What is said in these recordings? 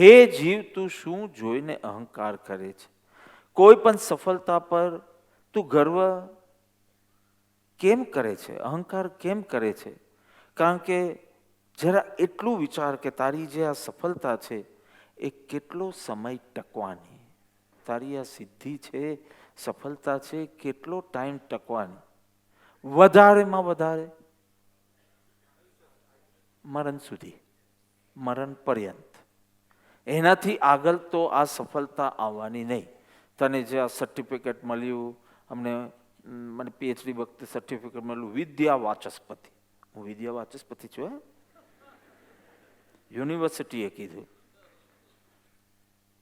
હે જીવ, તું શું જોઈને અહંકાર કરે છે? કોઈ પણ સફળતા પર તું ગર્વ કેમ કરે છે? અહંકાર કેમ કરે છે? કારણ કે જરા એટલું વિચાર કે તારી જે આ સફળતા છે એ કેટલો સમય ટકવાની, તારી આ સિદ્ધિ છે, સફળતા છે, કેટલો ટાઈમ ટકવાની? વધારેમાં વધારે મરણ સુધી, મરણ પર્યંત. એનાથી આગળ તો આ સફળતા આવવાની નહીં. તને જે આ સર્ટિફિકેટ મળ્યું, મને પીએચડી વખતે સર્ટિફિકેટ મળ્યું વિદ્યા વાચસ્પતિ. હું વિદ્યા વાચસ્પતિ છું. યુનિવર્સિટીએ કીધું.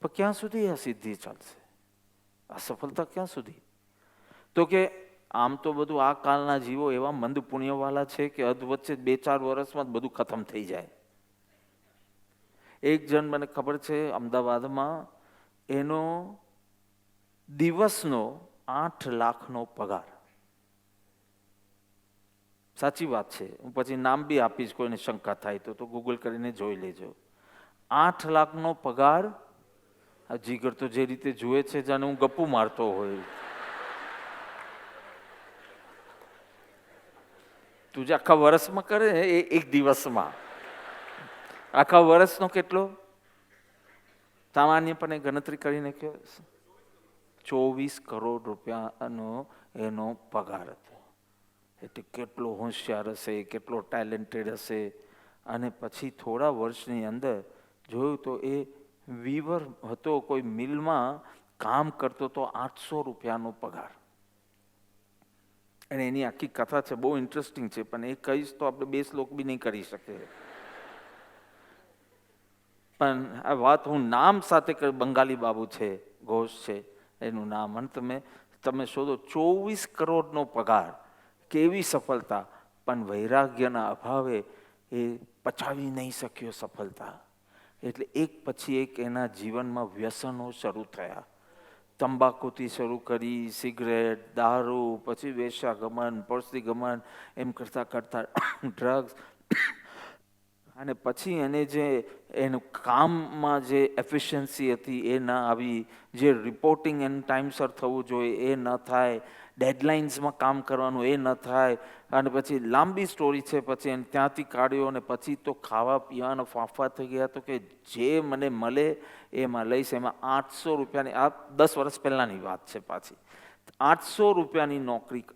પણ ક્યાં સુધી આ સિદ્ધિ ચાલશે? આ સફળતા ક્યાં સુધી? તો કે આમ તો બધું આ કાળના જીવો એવા મંદ પુણ્યવાળા છે કે અધવચ્ચે 2-4 વર્ષમાં જ બધું ખતમ થઈ જાય. એક જણ મને ખબર છે અમદાવાદમાં, એનો દિવસનો 8 લાખનો પગાર. સાચી વાત છે, હું પછી નામ બી આપીશ, કોઈને શંકા થાય તો ગૂગલ કરીને જોઈ લેજો. 8 લાખનો પગાર. આ જીગર તો જે રીતે જુએ છે જાણે હું ગપ્પુ મારતો હોય. તું જે આખા વર્ષમાં કરે એ એક દિવસમાં, આખા વર્ષનો કેટલો? સામાન્યપણે ગણતરી કરીને કહો, 24 કરોડ રૂપિયાનો એનો પગાર હતો. એટલે કેટલો હોશિયાર હશે, કેટલો ટેલેન્ટેડ હશે. અને પછી થોડા વર્ષની અંદર જોયું તો એ વીવર હતો, કોઈ મિલમાં કામ કરતો તો 800 રૂપિયાનો પગાર. અને એની આખી કથા છે, બહુ ઇન્ટરેસ્ટિંગ છે, પણ એ કહીશ તો આપણે 2 શ્લોક બી નહીં કરી શકીએ. પણ આ વાત હું નામ સાથે બંગાળી બાબુ છે, ઘોષ છે એનું નામ, અને તમે શોધો 24 કરોડનો પગાર. કેવી સફળતા! પણ વૈરાગ્યના અભાવે એ પચાવી નહીં શક્યો સફળતા. એટલે એક પછી એક એના જીવનમાં વ્યસનો શરૂ થયા. તંબાકુથી શરૂ કરી, સિગરેટ, દારૂ, પછી વેશ્યાગમન, પરસ્ત્રી ગમન, એમ કરતાં કરતાં ડ્રગ્સ. અને પછી એને જે એનું કામમાં જે એફિશિયન્સી હતી એ ન આવી, જે રિપોર્ટિંગ એનું ટાઈમસર થવું જોઈએ એ ન થાય, ડેડલાઇન્સમાં કામ કરવાનું એ ન થાય. અને પછી લાંબી સ્ટોરી છે, પછી એને ત્યાંથી કાઢ્યો અને પછી તો ખાવા પીવાના ફાંફા થઈ ગયા. તો કે જે મને મળે એમાં લઈશ. એમાં 800 રૂપિયાની, આ 10 વર્ષ પહેલાંની વાત છે પાછી, 800 રૂપિયાની નોકરી.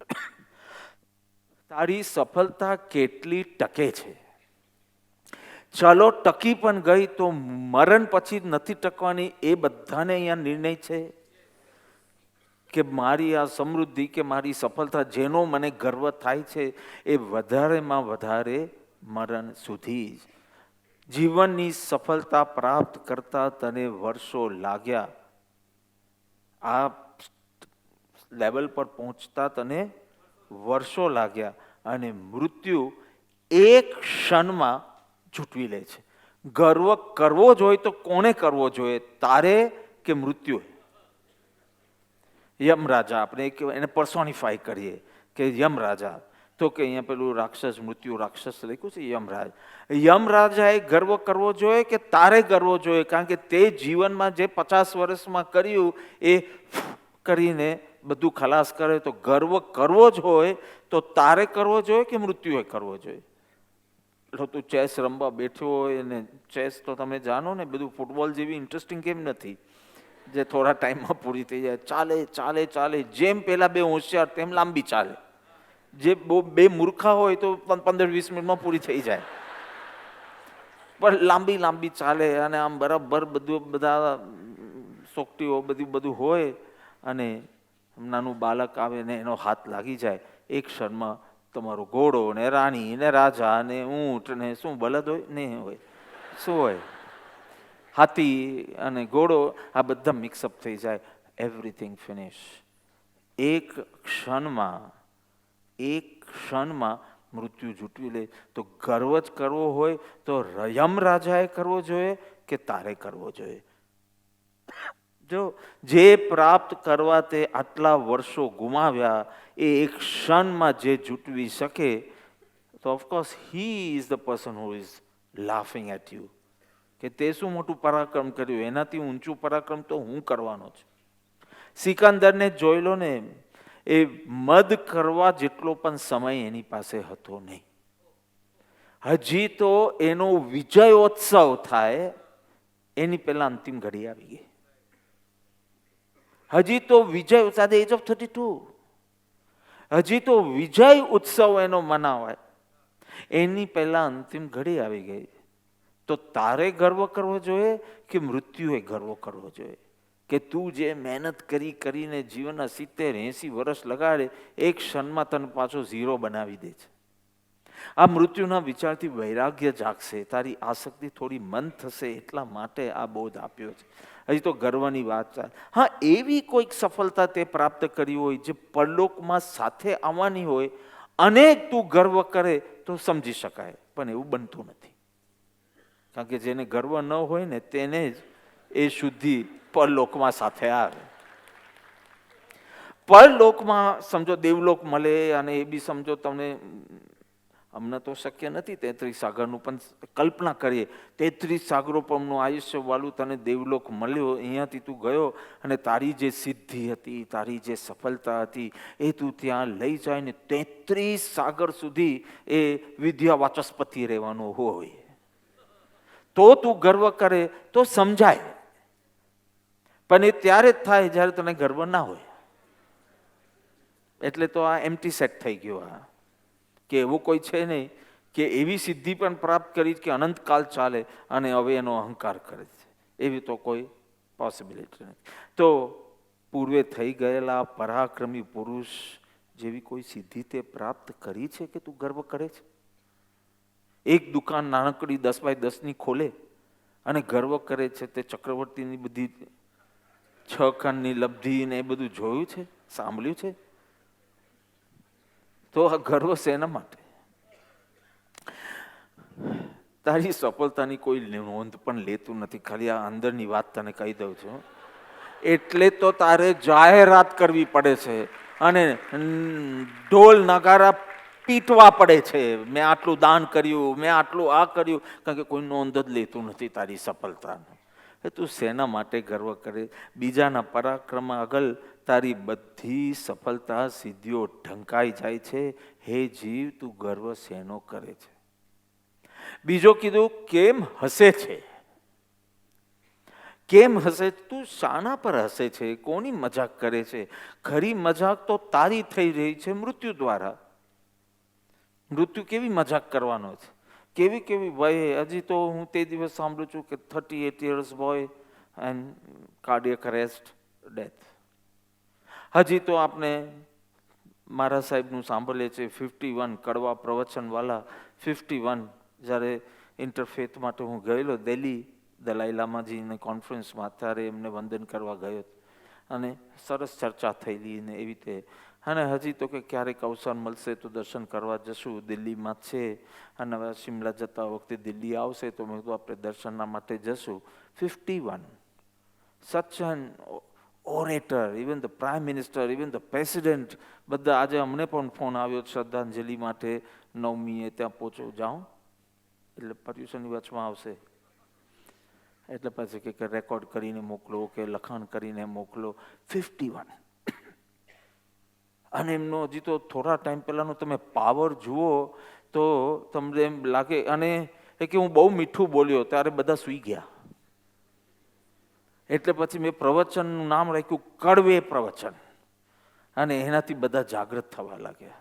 તારી સફળતા કેટલી ટકે છે? ચલો ટકી પણ ગઈ તો મરણ પછી નથી ટકવાની. એ બધાને અહીંયા નિર્ણય છે કે મારી આ સમૃદ્ધિ કે મારી સફળતા, જેનો મને ગર્વ થાય છે, એ વધારેમાં વધારે મરણ સુધી જ. જીવનની સફળતા પ્રાપ્ત કરતા તને વર્ષો લાગ્યા, આ લેવલ પર પહોંચતા તને વર્ષો લાગ્યા, અને મૃત્યુ એક ક્ષણમાં ઝૂંટવી લે છે. ગર્વ કરવો જોઈએ તો કોને કરવો જોઈએ, તારે કે મૃત્યુએ? યમરાજા, આપણે એને પર્સોનિફાય કરીએ કે યમરાજા. તો કે અહીંયા પેલું રાક્ષસ, મૃત્યુ રાક્ષસ લખ્યું છે, યમરાજ. યમરાજાએ ગર્વ કરવો જોઈએ કે તારે કરવો જોઈએ? કારણ કે તે જીવનમાં જે 50 વર્ષમાં કર્યું એ કરીને બધું ખલાસ કરે. તો ગર્વ કરવો જ હોય તો તારે કરવો જોઈએ કે મૃત્યુએ કરવો જોઈએ? એટલે તું ચેસ રમવા બેઠો હોય, અને ચેસ તો તમે જાણો ને, બધું ફૂટબોલ જેવી ઇન્ટરેસ્ટિંગ ગેમ નથી જે થોડા ટાઈમમાં પૂરી થઈ જાય. ચાલે ચાલે ચાલે, જેમ પેલા 2 હોશિયાર તેમ લાંબી ચાલે. જે 2 મૂર્ખા હોય તો 15-20 મિનિટમાં પૂરી થઈ જાય, પણ લાંબી લાંબી ચાલે. અને આમ બરાબર બધા સોકટીઓ બધું હોય, અને નાનું બાળક આવે ને એનો હાથ લાગી જાય, એક ક્ષણમાં તમારો ઘોડો ને રાણી ને રાજા ને ઊંટ ને શું બળદ હોય ને હોય, શું હોય, હાથી અને ઘોડો, આ બધા મિક્સઅપ થઈ જાય. Everything finish. એક ક્ષણમાં મૃત્યુ ઝૂંટવી લે. તો ગર્વ જ કરવો હોય તો યમરાજાએ કરવો જોઈએ કે તારે કરવો જોઈએ? જો જે પ્રાપ્ત કરવા તે આટલા વર્ષો ગુમાવ્યા, એ એક ક્ષણમાં જે ઝૂંટવી શકે, તો of course he is the person who is laughing at you. કે તે શું મોટું પરાક્રમ કર્યું, એનાથી ઊંચું પરાક્રમ તો હું કરવાનો છું. સિકંદરને જોઈ લો ને, એ મદ કરવા જેટલો પણ સમય એની પાસે હતો નહીં. હજી તો એનો વિજયોત્સવ થાય એની પહેલા અંતિમ ઘડી આવી ગઈ. હજી તો વિજય સાથે એજ ઓફ 32, હજી તો વિજય ઉત્સવ એનો મનાવાય એની પહેલા અંતિમ ઘડી આવી ગઈ. તો તારે ગર્વ કરવો જોઈએ કે મૃત્યુએ ગર્વ કરવો જોઈએ? કે તું જે મહેનત કરીને જીવનના 70-80 વર્ષ લગાડે, એક ક્ષણમાં તને પાછો ઝીરો બનાવી દે છે. આ મૃત્યુના વિચારથી વૈરાગ્ય જાગશે, તારી આસક્તિ થોડી મંદ થશે, એટલા માટે આ બોધ આપ્યો છે. હજી તો ગર્વની વાત ચાલે. હા, એવી કોઈક સફળતા તે પ્રાપ્ત કરી હોય જે પરલોકમાં સાથે આવવાની હોય અને તું ગર્વ કરે તો સમજી શકાય, પણ એવું બનતું નથી. કારણ કે જેને ગર્વ ન હોય ને તેને જ એ શુદ્ધિ પરલોકમાં સાથે આવે. પરલોકમાં સમજો દેવલોક મળે, અને એ બી સમજો તમને, અમને તો શક્ય નથી 33 સાગરનું, પણ કલ્પના કરીએ 33 સાગરો પરનું આયુષ્ય વાળું તને દેવલોક મળ્યો, અહીંયાથી તું ગયો અને તારી જે સિદ્ધિ હતી, તારી જે સફળતા હતી એ તું ત્યાં લઈ જાય ને 33 સાગર સુધી એ વિદ્યા વાચસ્પતિ રહેવાનું હોય, તો તું ગર્વ કરે તો સમજાય. પણ એ ત્યારે જ થાય જ્યારે તને ગર્વ ના હોય. એટલે તો આ એમ્પ્ટી સેટ થઈ ગયો. આ કે એવું કોઈ છે નહીં કે એવી સિદ્ધિ પણ પ્રાપ્ત કરી કે અનંતકાલ ચાલે અને હવે એનો અહંકાર કરે છે, એવી તો કોઈ પોસિબિલિટી નથી. તો પૂર્વે થઈ ગયેલા પરાક્રમી પુરુષ જેવી કોઈ સિદ્ધિ તે પ્રાપ્ત કરી છે કે તું ગર્વ કરે છે? એક દુકાન નાનકડી 10x10ની ખોલે અને ગર્વ કરે છે તે ચક્રવર્તીની બધી 6 ખંડની લબ્ધિ ને એ બધું જોયું છે, સાંભળ્યું છે? તો આ ગર્વ શેના માટે? તારી સફળતાની કોઈ નોંધ પણ લેતું નથી. ખાલી આ અંદરની વાત તને કહી દઉં છું. એટલે તો તારે જાહેરાત કરવી પડે છે અને ઢોલ નગારા પીટવા પડે છે, મેં આટલું દાન કર્યું, મેં આટલું આ કર્યું, કારણ કે કોઈ નોંધ જ લેતું નથી તારી સફળતાનો. તું શેના માટે ગર્વ કરે? બીજાના પરાક્રમ આગળ તારી બધી સફળતા સિદ્ધિઓ ઢંકાઈ જાય છે. હે જીવ, તું ગર્વ શેનો કરે છે? બીજો કીધું, કેમ હસે છે? કેમ હસે? તું શાના પર હસે છે? કોની મજાક કરે છે? ખરી મજાક તો તારી થઈ રહી છે મૃત્યુ દ્વારા. મૃત્યુ કેવી મજાક કરવાનો છે? કેવી કેવી ભાઈ, હજી તો હું તે દિવસ સાંભળું છું કે 38 years boy and cardiac arrest, death. હજી તો આપણે મારા સાહેબનું સાંભળીએ છીએ 51, કડવા પ્રવચનવાળા 51, જ્યારે ઇન્ટરફેથ માટે હું ગયેલો દિલ્હી દલાઈ લામાજીને કોન્ફરન્સમાં, ત્યારે એમને વંદન કરવા ગયો અને સરસ ચર્ચા થયેલી ને એવી રીતે. અને હજી તો કે ક્યારેક અવસર મળશે તો દર્શન કરવા જશું, દિલ્હીમાં છે, અને હવે શિમલા જતા વખતે દિલ્હી આવશે તો મેં કીધું આપણે દર્શનના માટે જશું. 51, such an orator, even the prime minister, even the president, બધા. આજે અમને પણ ફોન આવ્યો શ્રદ્ધાંજલિ માટે 9મીએ ત્યાં પહોંચો જાઉં, એટલે પર્યુષણની વચમાં આવશે, એટલે પછી કે રેકોર્ડ કરીને મોકલો કે લખાણ કરીને મોકલો. 51, અને એમનો હજી તો થોડા ટાઈમ પહેલાંનો તમે પાવર જુઓ તો તમને એમ લાગે. અને એ કે હું બહુ મીઠું બોલ્યો, ત્યારે બધા સૂઈ ગયા. એટલે પછી મેં પ્રવચનનું નામ રાખ્યું કડવે પ્રવચન, અને એનાથી બધા જાગૃત થવા લાગ્યા.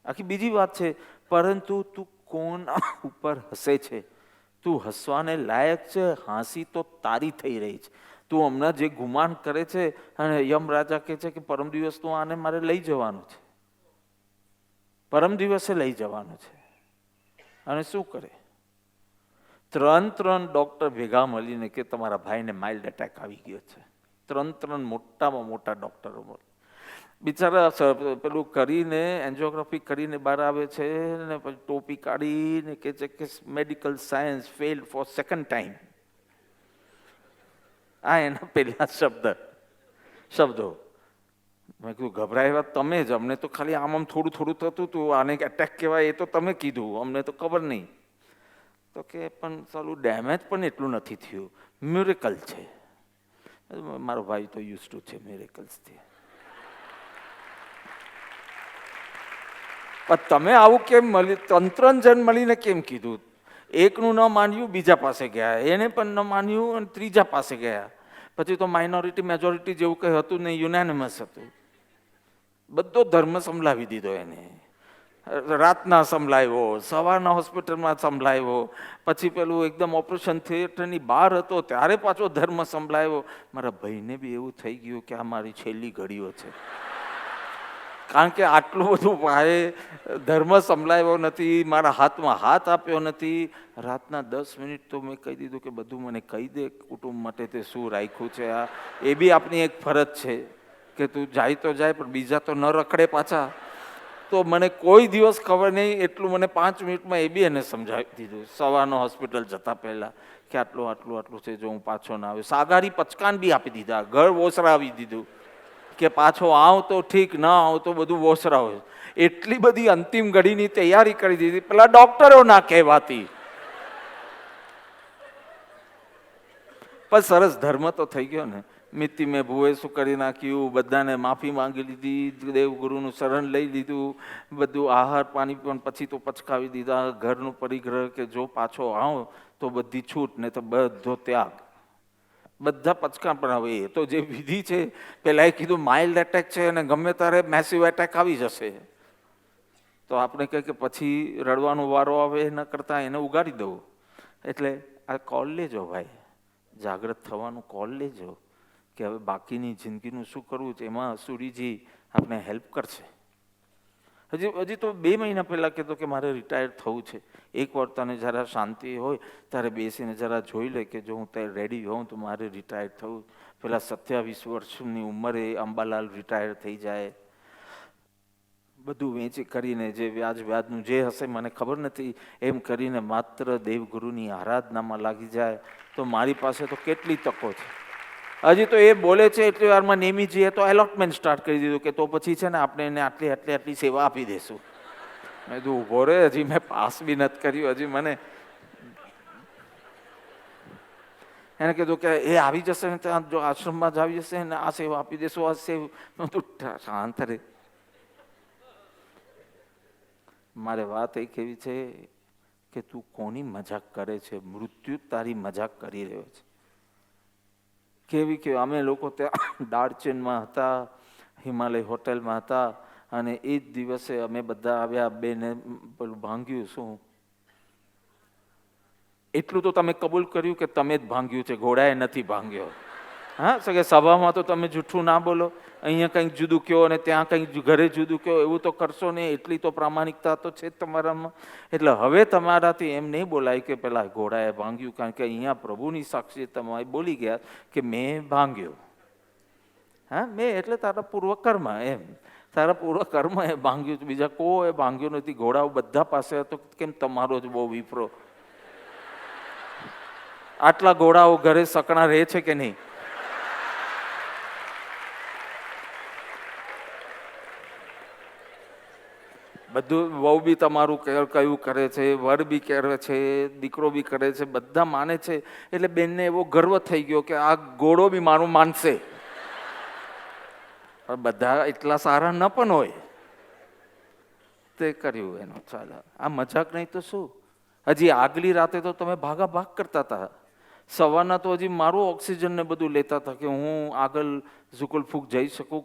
આખી બીજી વાત છે. પરંતુ તું કોના ઉપર હસે છે? તું હસવાને લાયક છે. હાંસી તો તારી થઈ રહી છે. તું હમણાં જે ગુમાન કરે છે, અને યમ રાજા કહે છે કે પરમ દિવસ તો આને મારે લઈ જવાનું છે, પરમ દિવસે લઈ જવાનું છે. અને શું કરે? 3 ડોક્ટર ભેગા મળીને કે તમારા ભાઈને માઇલ્ડ એટેક આવી ગયો છે. 3 મોટામાં મોટા ડોક્ટરો. બિચારા પેલું કરીને એન્જિયોગ્રાફી કરીને બહાર આવે છે ને પછી ટોપી કાઢીને કહે છે કે medical science failed for second time. આ એના પહેલા શબ્દો. મેં કીધું ગભરાયા તમે જ, અમને તો ખાલી આમ થોડું થોડું થતું હતું, આને એટેક કહેવાય એ તો તમે કીધું, અમને તો ખબર નહીં. તો કે પણ સાલું ડેમેજ પણ એટલું નથી થયું, મિરેકલ છે. મારો ભાઈ તો યુઝ ટુ છે મિરેકલ્સથી. પણ તમે આવું કેમ મળ્યું? 3 જણ મળીને કેમ કીધું? એકનું ન માન્યું, બીજા પાસે ગયા, એને પણ ન માન્યું અને ત્રીજા પાસે ગયા. પછી તો માઇનોરિટી મેજોરિટી જેવું કંઈ હતું નહીં, યુનાનિમસ હતું. બધો ધર્મ સંભળાવી દીધો એને. રાતના સંભળાવ્યો, સવારના હોસ્પિટલમાં સંભળાવ્યો, પછી પેલું એકદમ ઓપરેશન થિયેટરની બહાર હતો ત્યારે પાછો ધર્મ સંભળાવ્યો. મારા ભાઈને બી એવું થઈ ગયું કે આ મારી છેલ્લી ઘડીઓ છે, કારણ કે આટલું બધું ભાઈ ધર્મ સંભળાવ્યો નથી, મારા હાથમાં હાથ આપ્યો નથી. રાતના 10 મિનિટ તો મેં કહી દીધું કે બધું મને કહી દે, કુટુંબ માટે તે શું રાખ્યું છે. આ એ બી આપણી એક ફરજ છે કે તું જાય તો જાય પણ બીજા તો ન રખડે પાછા. તો મને કોઈ દિવસ ખબર નહીં, એટલું મને 5 મિનિટમાં એ બી એને સમજાવી દીધું સવારનો હોસ્પિટલ જતા પહેલા કે આટલું આટલું આટલું છે, જો હું પાછો ના આવ્યો. સાગારી પચકાન બી આપી દીધા, ઘર ઓસરાવી દીધું કે પાછો આવ તો ઠીક, ના આવ તો બધું ઓસરાવે. એટલી બધી અંતિમ ઘડીની તૈયારી કરી દીધી, પેલા ડોક્ટરો ના કહેવાતી. પણ સરસ ધર્મ તો થઈ ગયો ને. મિત્તિ મેં ભૂએ શું કરી નાખ્યું, બધાને માફી માંગી લીધી, દેવગુરુનું શરણ લઈ લીધું, બધું આહાર પાણી પણ પછી તો પચકાવી દીધા, ઘરનું પરિગ્રહ કે જો પાછો આવો તો બધી છૂટ, ને તો બધો ત્યાગ. બધા પચકા પણ હવે એ તો જે વિધિ છે, પેલા એ કીધું માઇલ્ડ એટેક છે અને ગમે ત્યારે મેસિવ એટેક આવી જશે. તો આપણે કહે કે પછી રડવાનો વારો આવે ન કરતાં એને ઉગાડી દઉં. એટલે આ કોલ લેજો ભાઈ, જાગૃત થવાનું કોલ લેજો કે હવે બાકીની જિંદગીનું શું કરવું છે. એમાં સુરીજી આપણે હેલ્પ કરશે. હજી તો 2 મહિના પહેલાં કહેતો કે મારે રિટાયર થવું છે. એકવાર તને જરા શાંતિ હોય ત્યારે બેસીને જરા જોઈ લે કે જો હું ત્યાં રેડી હોઉં તો મારે રિટાયર થવું. પેલા 27 વર્ષની ઉંમરે અંબાલાલ રિટાયર થઈ જાય, બધું વેચી કરીને, જે વ્યાજનું જે હશે મને ખબર નથી, એમ કરીને માત્ર દેવગુરુની આરાધનામાં લાગી જાય તો મારી પાસે તો કેટલી તકો છે. હજી તો એ બોલે છે એટલી વારમાં નેમીજીએ તો એલોટમેન્ટ સ્ટાર્ટ કરી દીધું કે તો પછી છે ને આપણે એને આટલી સેવા આપી દઈશું. મેં કીધું ઊભો રે, હજી મેં પાસ બી નથી કર્યું, હજી મને. એને કીધું કે એ આવી જશે ને ત્યાં જો આશ્રમમાં જ આવી જશે ને આ સેવા આપી દેશું, આ સેવા. તું શાંત રે. મારે વાત એ કેવી છે કે તું કોની મજાક કરે છે? મૃત્યુ તારી મજાક કરી રહ્યો છે. કેવી કે અમે લોકો ત્યાં દાળચીનમાં હતા, હિમાલય હોટલમાં હતા, અને એ જ દિવસે અમે બધા આવ્યા, બેને પેલું ભાંગ્યું. શું એટલું તો તમે કબૂલ કર્યું કે તમે જ ભાંગ્યું છે, ઘોડાએ નથી ભાંગ્યો. હા સગે સભામાં તો તમે જૂઠું ના બોલો, અહીંયા કંઈક જુદું કહો અને ત્યાં કંઈક ઘરે જુદું કહો, એવું તો કરશો નહીં. એટલી તો પ્રામાણિકતા તો છે જ તમારામાં. એટલે હવે તમારાથી એમ નહીં બોલાય કે પેલા ઘોડાએ ભાંગ્યું, કારણ કે અહીંયા પ્રભુની સાક્ષી તમે બોલી ગયા કે મેં ભાંગ્યો. હા મેં એટલે તારા પૂર્વકર્મ, એમ તારા પૂર્વકર્મ એ ભાંગ્યું, બીજા કોઈ ભાંગ્યું નથી. ઘોડાઓ બધા પાસે હતો, કેમ તમારો જ બહુ વિફરો? આટલા ઘોડાઓ ઘરે સકણા રહે છે કે નહીં? બધું વહુ બી તમારું કયું કરે છે, વર બી કરે છે, દીકરો બી કરે છે, બધા માને છે. એટલે બેનને એવો ગર્વ થઈ ગયો કે આ ઘોડો બી મારું માનશે. પણ બધા એટલા સારા ન પણ હોય. તે કર્યું એનો. ચાલો, આ મજાક નહીં તો શું. હજી આગલી રાતે તો તમે ભાગાભાગ કરતા હતા. સવારના તો હજી મારું ઓક્સિજન ને બધું લેતા હતા કે હું આગળ ઝુકુલફૂક જઈ શકું,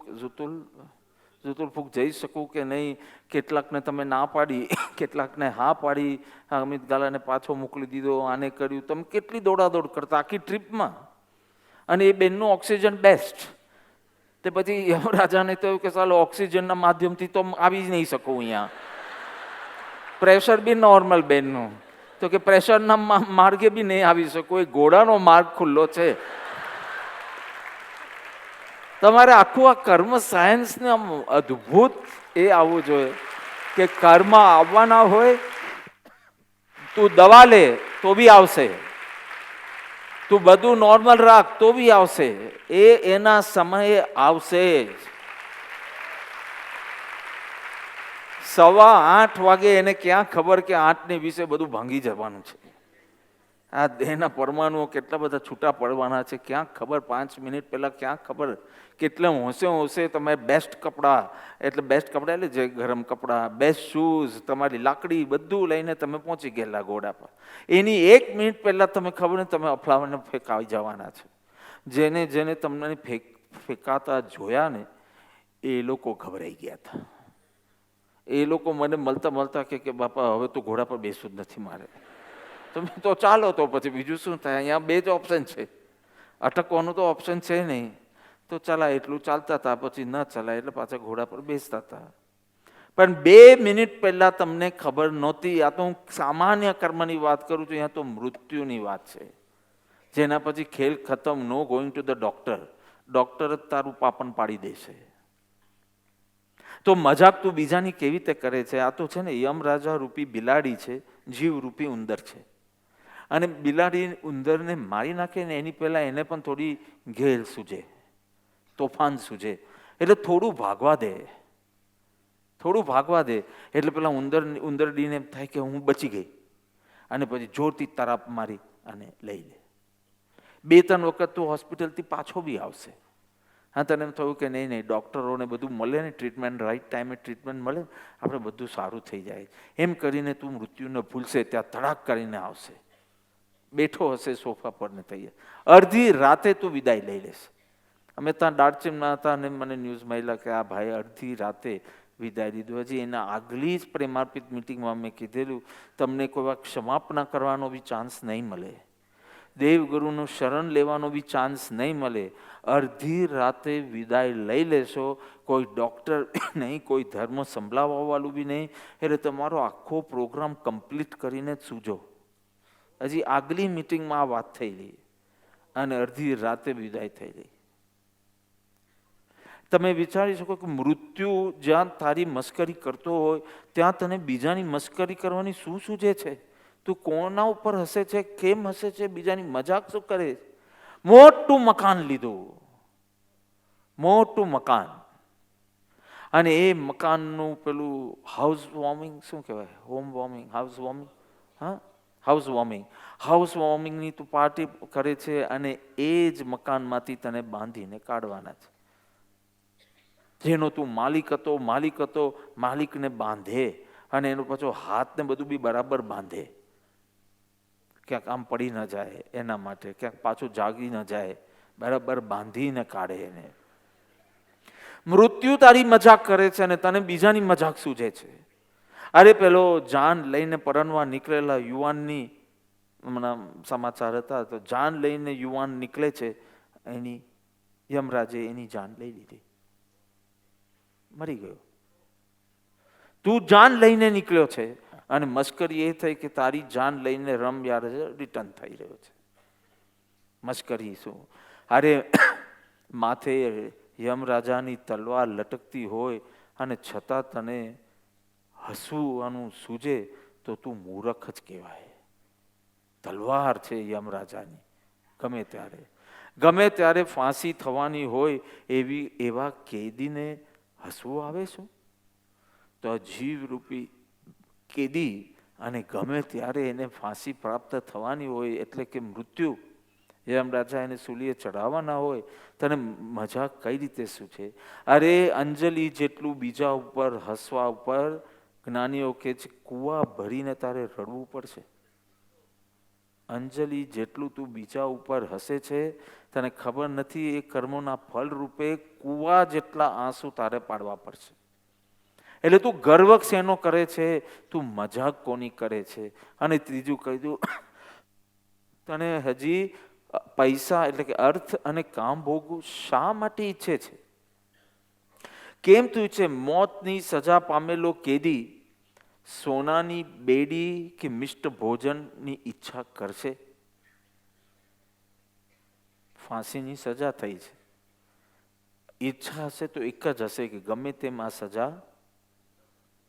ઝુતુલફૂક જઈ શકું કે નહીં. કેટલાકને તમે ના પાડી, કેટલાકને હા પાડી. અમિત ગાલાને પાછો મોકલી દીધો, આને કર્યું. તમે કેટલી દોડાદોડ કરતા આખી ટ્રીપમાં. અને એ બેનનું ઓક્સિજન બેસ્ટ. તે પછી યમરાજાને કહ્યું કે ચાલો ઓક્સિજનના માધ્યમથી તો આવી જ નહીં શકું અહીંયા. પ્રેશર બી નોર્મલ બેનનું, તો કે પ્રેશરના માર્ગે બી નહીં આવી શકો, એ ઘોડાનો માર્ગ ખુલ્લો છે. તમારે આખું આ કર્મ સાયન્સને આમ અદ્ભુત એ આવવું જોઈએ કે કર્મ આવવાના હોય, તું દવા લે તો બી આવશે, તું બધું નોર્મલ રાખ તો બી આવશે. એ એના સમયે આવશે જ. 8:15 વાગે એને ક્યાં ખબર કે 8:20 બધું ભાંગી જવાનું છે. આ દેહના પરમાણુઓ કેટલા બધા છૂટા પડવાના છે, ક્યાંક ખબર 5 મિનિટ પહેલાં ક્યાંક ખબર કેટલા હોંશે તમે બેસ્ટ કપડાં, એટલે બેસ્ટ કપડાં એટલે જે ગરમ કપડાં, બેસ્ટ શૂઝ, તમારી લાકડી બધું લઈને તમે પહોંચી ગયેલા ઘોડા પર. એની 1 મિનિટ પહેલાં તમે ખબર ને તમે અફલાવાને ફેંકાવી જવાના છે. જેને જેને તમને ફેંકાતા જોયા ને એ લોકો ગભરાઈ ગયા હતા. એ લોકો મને મળતા કે બાપા હવે તો ઘોડા પર બેસવું જ નથી મારે. તમે તો ચાલો તો પછી બીજું શું થાય, અહીંયા 2 જ ઓપ્શન છે, અટકવાનું તો ઓપ્શન છે નહીં. તો ચલાય એટલું ચાલતા હતા, પછી ન ચલાય એટલે પાછા ઘોડા પર બેસતા હતા. પણ 2 મિનિટ પહેલા તમને ખબર નહોતી. આ તો હું સામાન્ય કર્મની વાત કરું છું, અહીંયા તો મૃત્યુની વાત છે, જેના પછી ખેલ ખતમ. No going to the doctor, doctor જ તારું પાપણ પાડી દેશે. તો મજાક તું બીજાની કેવી રીતે કરે છે? આ તો છે ને યમરાજા રૂપી બિલાડી છે, જીવ રૂપી ઉંદર છે. અને બિલાડી ઉંદરને મારી નાખે ને એની પહેલા એને પણ થોડી ઘેર સૂજે, તોફાન સૂજે, એટલે થોડું ભાગવા દે, એટલે પેલા ઉંદરડીને એમ થાય કે હું બચી ગઈ, અને પછી જોરથી તરાપ મારી અને લઈ લે. 2-3 વખત તો હોસ્પિટલથી પાછો બી આવશે. હા, તને એમ થયું કે નહીં ડૉક્ટરોને બધું મળે ને, ટ્રીટમેન્ટ રાઈટ ટાઈમે ટ્રીટમેન્ટ મળે, આપણે બધું સારું થઈ જાય, એમ કરીને તું મૃત્યુને ભૂલશે. ત્યાં ધડાક કરીને આવશે, બેઠો હશે સોફા પર ને થઈ જાય. અડધી રાતે તું વિદાય લઈ લેશે. અમે ત્યાં દાડચીમના હતા અને મને ન્યૂઝ મળ્યા કે આ ભાઈ અડધી રાતે વિદાય લીધું. હજી એના આગલી જ પ્રેમાર્પિત મિટિંગમાં મેં કીધેલું, તમને કોઈ વાર ક્ષમાપના કરવાનો બી ચાન્સ નહીં મળે, દેવગુરુનું શરણ લેવાનો બી ચાન્સ નહીં મળે. અડધી રાતે વિદાય લઈ લેશો, કોઈ ડૉક્ટર નહીં, કોઈ ધર્મ સંભળાવવાવાળું બી નહીં, એટલે તમારો આખો પ્રોગ્રામ કમ્પ્લીટ કરીને જ સૂજો. હજી આગલી મિટિંગમાં આ વાત થયેલી અને અડધી રાતે વિદાય થયેલી. તમે વિચારી શકો કે મૃત્યુ જ્યાં તારી મસ્કરી કરતો હોય ત્યાં તને બીજાની મસ્કરી કરવાની શું સૂજે છે? તું કોના ઉપર હસે છે, કેમ હસે છે, બીજાની મજાક શું કરે? મોટું મકાન લીધું, મોટું મકાન, અને એ મકાનનું પેલું હાઉસ વોર્મિંગ શું કહેવાય, હોમ વોર્મિંગ, હાઉસ વોર્મિંગ, હા હાઉસ વોર્મિંગની તું પાર્ટી કરે છે, અને એ જ મકાનમાંથી તને બાંધીને કાઢવાના છે. જેનો તું માલિક હતો, માલિકને બાંધે, અને એનો પાછો હાથને બધું બી બરાબર બાંધે, ક્યાંક આમ પડી ન જાય એના માટે, ક્યાંક પાછું જાગી ન જાય, બરાબર બાંધીને કાઢે એને. મૃત્યુ તારી મજાક કરે છે અને તને બીજાની મજાક સૂજે છે. અરે પેલો જાન લઈને પરણવા નીકળેલા યુવાનની હમણાં સમાચાર હતા, તો જાન લઈને યુવાન નીકળે છે, એની યમરાજે એની જાન લઈ લીધી, મરી ગયો. તું જાન લઈને નીકળ્યો છે અને મશ્કરી એ થઈ કે તારી જાન લઈને યાર રિટર્ન થઈ રહ્યો છે. મશ્કરી શું? અરે માથે યમરાજાની તલવાર લટકતી હોય અને છતાં તને હસવાનું સૂજે તો તું મૂર્ખ જ કહેવાય. તલવાર છે યમરાજાની, ગમે ત્યારે ફાંસી થવાની હોય એવા કેદીને હસવું આવે શું? તો જીવરૂપી કેદી, અને ગમે ત્યારે એને ફાંસી પ્રાપ્ત થવાની હોય, એટલે કે મૃત્યુ, યમરાજા એને સૂલીએ ચડાવવાના હોય, તને મજાક કઈ રીતે શું છે? અરે અંજલિ જેટલું બીજા ઉપર હસવા ઉપર જ્ઞાનીઓ કહે છે કૂવા ભરીને તારે રડવું પડશે. અંજલિ જેટલું તું બીજા ઉપર હસે છે, તને ખબર નથી એ કર્મોના ફળ રૂપે કૂવા જેટલા આંસુ તારે પાડવા પડશે. એટલે તું ગર્વ શેનો કરે છે, તું મજાક કોની કરે છે? અને ત્રીજું કહી દઉં, તને હજી પૈસા એટલે કે અર્થ અને કામ ભોગવું શા માટે ઈચ્છે છે? કેમ તું ઈચ્છે? મોતની સજા પામેલો કેદી સોનાની બેડી કે મિષ્ટ ભોજનની ઈચ્છા કરશે? ફાંસીની સજા થઈ છે, ઈચ્છા હશે તો એક જ હશે કે ગમે તેમ આ સજા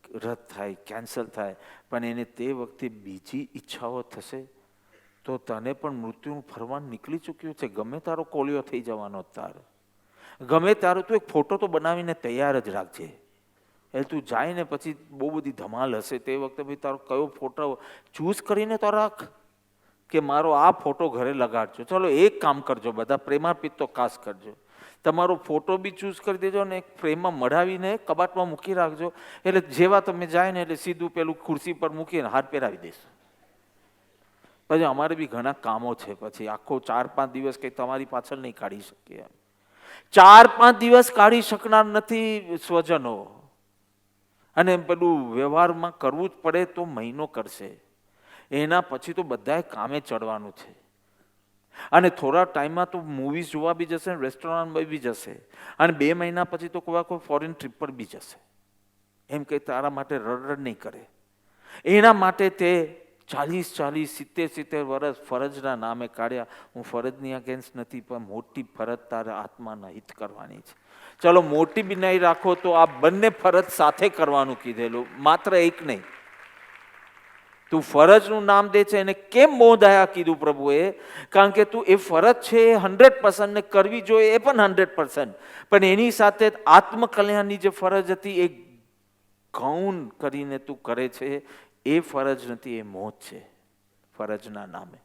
રદ થાય, કેન્સલ થાય. પણ એને તે વખતે બીજી ઈચ્છાઓ થશે તો તને પણ મૃત્યુનું ફરમાન નીકળી ચૂક્યું છે. ગમે તારો કોળિયો થઈ જવાનો, તારો ગમે તારો, તું એક ફોટો તો બનાવીને તૈયાર જ રાખજે. એટલે તું જાય ને પછી બહુ બધી ધમાલ હશે, તે વખતે ભાઈ તારો કયો ફોટો ચૂઝ કરીને તો રાખ. કે મારો આ ફોટો ઘરે લગાડજો. ચલો એક કામ કરજો, બધા પ્રેમાર્પિત તો ખાસ કરજો, તમારો ફોટો બી ચૂઝ કરી દેજો ને એક ફ્રેમમાં મઢાવીને કબાટમાં મૂકી રાખજો. એટલે જેવા તમે જાય ને એટલે સીધું પેલું ખુરશી પર મૂકીને હાથ પહેરાવી દેશો. પછી અમારે બી ઘણા કામો છે, પછી આખો 4-5 દિવસ કંઈ તમારી પાછળ નહીં કાઢી શકીએ. 4-5 દિવસ કાઢી શકનાર નથી સ્વજનો, અને પેલું વ્યવહારમાં કરવું જ પડે તો મહિનો કરશે. એના પછી તો બધાએ કામે ચડવાનું છે, અને થોડા ટાઈમમાં તો મૂવીઝ જોવા બી જશે, રેસ્ટોરન્ટમાં બી જશે, અને 2 મહિના પછી તો કોઈ ફોરેન ટ્રીપ પર બી જશે. એમ કંઈ તારા માટે રડરડ નહીં કરે. એના માટે તે 40-40, 70-70 વર્ષ ફરજના નામે કાઢ્યા. હું ફરજની અગેન્સ્ટ નથી, પણ મોટી ફરજ તારા આત્માના હિત કરવાની છે. ચલો મોટી બી નહીં રાખો તો આ બંને ફરજ સાથે કરવાનું કીધેલું, માત્ર એક નહીં. તું ફરજનું નામ દે છે એને કેમ મોહદાયા કીધું પ્રભુએ? કારણ કે તું એ ફરજ છે એ 100% ને કરવી જોઈએ, એ પણ 100%, પણ એની સાથે આત્મકલ્યાણની જે ફરજ હતી એ ગૌણ કરીને તું કરે છે, એ ફરજ નથી, એ મોહ છે ફરજના નામે.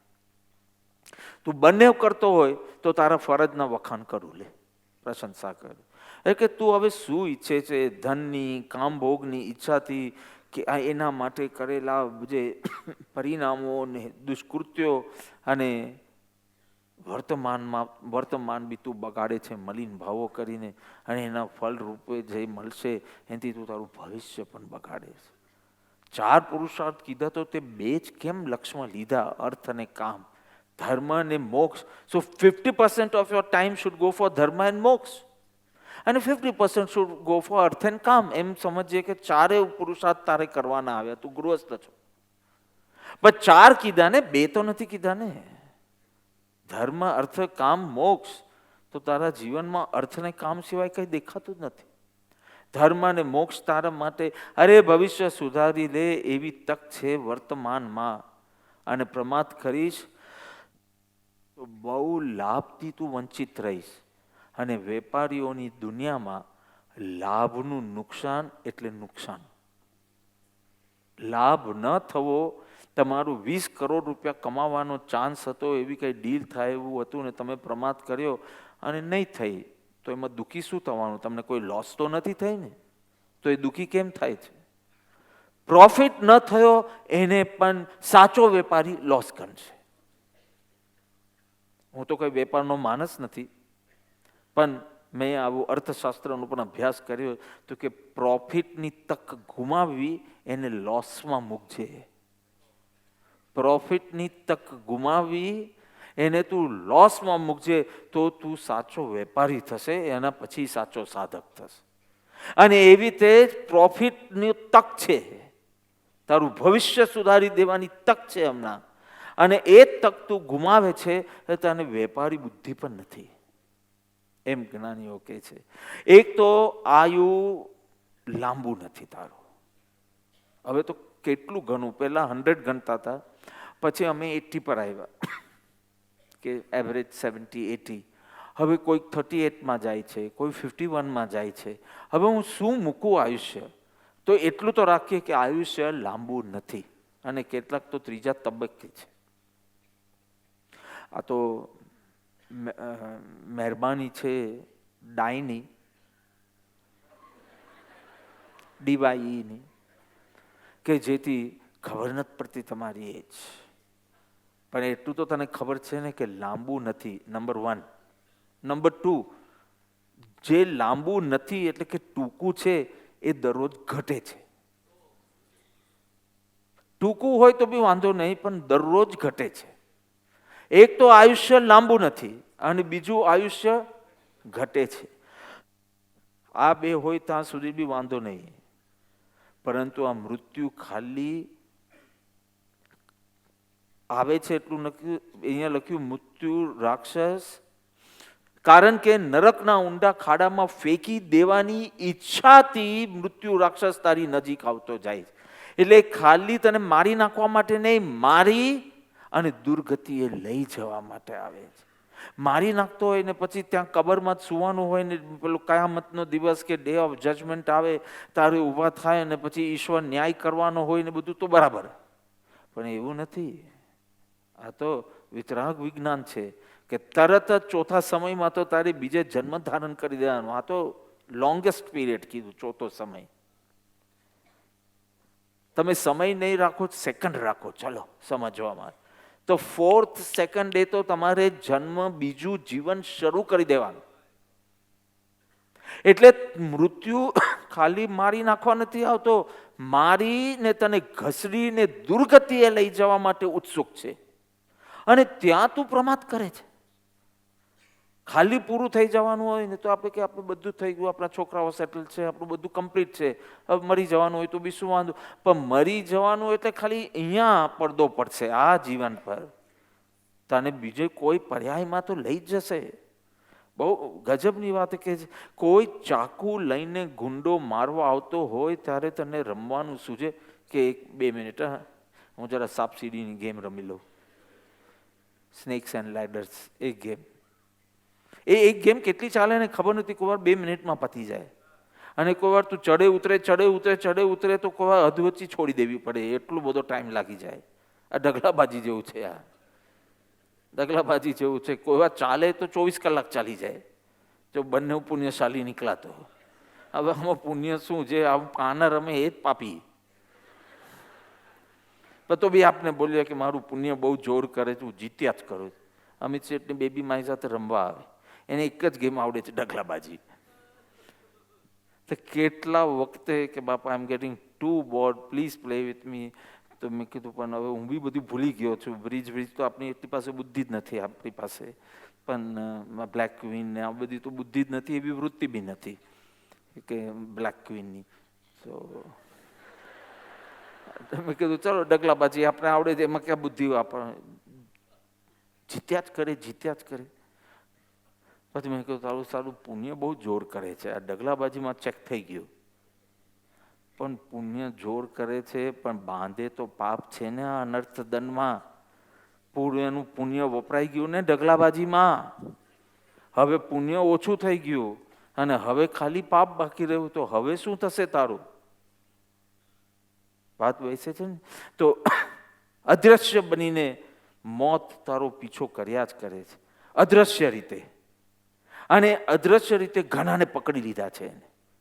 તું બંને કરતો હોય તો તારા ફરજના વખાણ કરું, લે પ્રશંસા કર. એટલે કે તું હવે શું ઈચ્છે છે? ધનની, કામભોગની ઈચ્છાથી, કે આ એના માટે કરેલા જે પરિણામો ને દુષ્કૃત્યો અને વર્તમાન બી તું બગાડે છે મલિન ભાવો કરીને, અને એના ફળ રૂપે જે મળશે એનાથી તું તારું ભવિષ્ય પણ બગાડે છે. 4 પુરુષાર્થ કીધા તો તે 2 જ કેમ લક્ષ્યમાં લીધા? અર્થ અને કામ, ધર્મ અને મોક્ષ. સો 50% of your time should go for ધર્મ એન્ડ મોક્ષ, અને 50% should go for earth and કામ. એમ સમજીએ કે 4 પુરુષાર્થ તારે કરવાના આવ્યા. તું ગૃહસ્થ છો, પણ 4 કીધા ને, 2 તો નથી કીધા ને. ધર્મ, અર્થ, કામ, મોક્ષ. તો તારા જીવનમાં અર્થ અને કામ સિવાય કંઈ દેખાતું જ નથી. ધર્મ અને મોક્ષ તારા માટે, અરે ભવિષ્ય સુધારી લે એવી તક છે વર્તમાનમાં, અને પ્રમાદ કરીશ તો બહુ લાભથી તું વંચિત રહીશ. અને વેપારીઓની દુનિયામાં લાભનું નુકસાન એટલે નુકસાન. લાભ ન થવો, તમારું 20 કરોડ રૂપિયા કમાવાનો ચાન્સ હતો, એવી કંઈ ડીલ થાય એવું હતું ને તમે પ્રમાદ કર્યો અને નહીં થઈ, તો એમાં દુઃખી શું થવાનું? તમને કોઈ લોસ તો નથી થઈ ને, તો એ દુઃખી કેમ થાય છે? પ્રોફિટ ન થયો એને પણ સાચો વેપારી લોસ ગણશે. હું તો કોઈ વેપારનો માણસ નથી, પણ મેં આવું અર્થશાસ્ત્રનો પણ અભ્યાસ કર્યો તો કે પ્રોફિટની તક ગુમાવવી એને લોસમાં મૂકજે. પ્રોફિટની તક ગુમાવવી એને તું લોસમાં મૂકજે, તો તું સાચો વેપારી થશે, એના પછી સાચો સાધક થશે. અને એવી રીતે પ્રોફિટની તક છે, તારું ભવિષ્ય સુધારી દેવાની તક છે હમણાં, અને એ તક તું ગુમાવે છે તો તને વેપારી બુદ્ધિ પણ નથી, એમ જ્ઞાનીઓ કહે છે. એક તો આયુ લાંબુ નથી તારું. હવે તો કેટલું ગણું? પહેલા 100 ગણતા હતા, પછી અમે 80 પર આવ્યા, કે એવરેજ 70-80. હવે કોઈક 38માં જાય છે, કોઈ 51માં જાય છે. હવે હું શું મૂકું આયુષ્ય? તો એટલું તો રાખીએ કે આયુષ્ય લાંબુ નથી, અને કેટલાક તો 3જા તબક્કે છે. આ તો મહેરબાની છે ડાઈની, DYEની, કે જેથી ખબર નથી પડતી તમારી એજ, પણ એટલું તો તને ખબર છે ને કે લાંબુ નથી, નંબર 1. નંબર 2, જે લાંબુ નથી એટલે કે ટૂંકું છે એ દરરોજ ઘટે છે. ટૂંકું હોય તો બી વાંધો નહીં, પણ દરરોજ ઘટે છે. એક તો આયુષ્ય લાંબુ નથી, અને બીજું આયુષ્ય ઘટે છે. આ 2 હોય ત્યાં સુધી બી વાંધો નહીં, પરંતુ આ મૃત્યુ ખાલી આવે છે એટલું નક્કી. અહીંયા લખ્યું મૃત્યુ રાક્ષસ, કારણ કે નરકના ઊંડા ખાડામાં ફેંકી દેવાની ઈચ્છાથી મૃત્યુ રાક્ષસ તારી નજીક આવતો જાય છે. એટલે ખાલી તને મારી નાખવા માટે નહીં, મારી અને દુર્ગતિએ લઈ જવા માટે આવે છે. મારી નાખતો હોય ને પછી ત્યાં કબરમાં જ સુવાનું હોય ને, પેલો કયામતનો દિવસ કે ડે ઓફ જજમેન્ટ આવે, તારે ઊભા થાય અને પછી ઈશ્વર ન્યાય કરવાનો હોય ને, બધું તો બરાબર, પણ એવું નથી. આ તો વિતરાગ વિજ્ઞાન છે કે તરત જ ચોથા સમયમાં તો તારે બીજે જન્મ ધારણ કરી દેવાનું. આ તો લોંગેસ્ટ પીરિયડ કીધું, ચોથો સમય. તમે સમય નહીં રાખો, સેકન્ડ રાખો, ચલો સમજવામાં. તો 4th સેકન્ડ એ તો તમારે જન્મ, બીજું જીવન શરૂ કરી દેવાનું. એટલે મૃત્યુ ખાલી મારી નાખવા નથી આવતો, મારીને તને ઘસડીને દુર્ગતિએ લઈ જવા માટે ઉત્સુક છે. અને ત્યાં તું પ્રમાદ કરે છે. ખાલી પૂરું થઈ જવાનું હોય ને તો આપણે કે આપણે બધું થઈ ગયું, આપણા છોકરાઓ સેટલ છે, આપણું બધું કમ્પ્લીટ છે, હવે મરી જવાનું હોય તો બી શું વાંધો. પણ મરી જવાનું એટલે ખાલી અહીંયા પડદો પડશે આ જીવન પર, તને બીજે કોઈ પર્યાયમાં તો લઈ જ જશે. બહુ ગજબની વાત કે કોઈ ચાકુ લઈને ગુંડો મારવા આવતો હોય ત્યારે તને રમવાનું સૂઝે કે 1-2 મિનિટ હું જરા સાપ સીડીની ગેમ રમી લઉં, સ્નેક્સ એન્ડ લેડર્સ. એક ગેમ, એ એક ગેમ કેટલી ચાલે ને ખબર નથી, કોઈ વાર 2 મિનિટમાં પતી જાય. અને કોઈ વાર તું ચડે ઉતરે તો કોઈ વાર અધવચ્ચી છોડી દેવી પડે, એટલો બધો ટાઈમ લાગી જાય. આ ઢગલાબાજી જેવું છે. આ ઢગલાબાજી જેવું છે. કોઈ વાર ચાલે તો 24 કલાક ચાલી જાય, જો બંને પુણ્યશાળી નીકળાતો. હવે આમાં પુણ્ય શું, જે આના રમે એ જ પાપી. પણ તો બી આપને બોલ્યા કે મારું પુણ્ય બહુ જોર કરે છે, હું જીત્યા જ કરું. અમિત શેઠની બેબી મારી સાથે રમવા આવે, એને એક જ ગેમ આવડે છે, ઢગલાબાજી. તો કેટલા વખતે કે બાપા I am getting too bored, please play with me. તો મેં કીધું પણ હવે હું બી બધું ભૂલી ગયો છું. બ્રિજ તો આપણી એટલી પાસે બુદ્ધિ જ નથી આપણી પાસે. પણ બ્લેક ક્વીન ને આ બધી તો બુદ્ધિ જ નથી, એવી વૃત્તિ બી નથી કે બ્લેક ક્વીનની. તો મેં કીધું ચલો ઢગલાબાજી આપણે આવડે છે, એમાં ક્યાં બુદ્ધિ આપણે જીત્યા જ કરે. પછી મેં કહ્યું તારું સારું પુણ્ય બહુ જોર કરે છે, આ ઢગલાબાજીમાં ચેક થઈ ગયું. પણ પુણ્ય જોર કરે છે પણ બાંધે તો પાપ છે ને આ અનર્થ દંડમાં. પૂર્વનું પુણ્ય વપરાઈ ગયું ને ઢગલાબાજીમાં. હવે પુણ્ય ઓછું થઈ ગયું અને હવે ખાલી પાપ બાકી રહ્યું, તો હવે શું થશે તારું? વાત વૈસે છે ને. તો અદ્રશ્ય બનીને મોત તારો પીછો કર્યા જ કરે છે, અદ્રશ્ય રીતે. અને અદ્રશ્ય રીતે ઘણાને પકડી લીધા છે,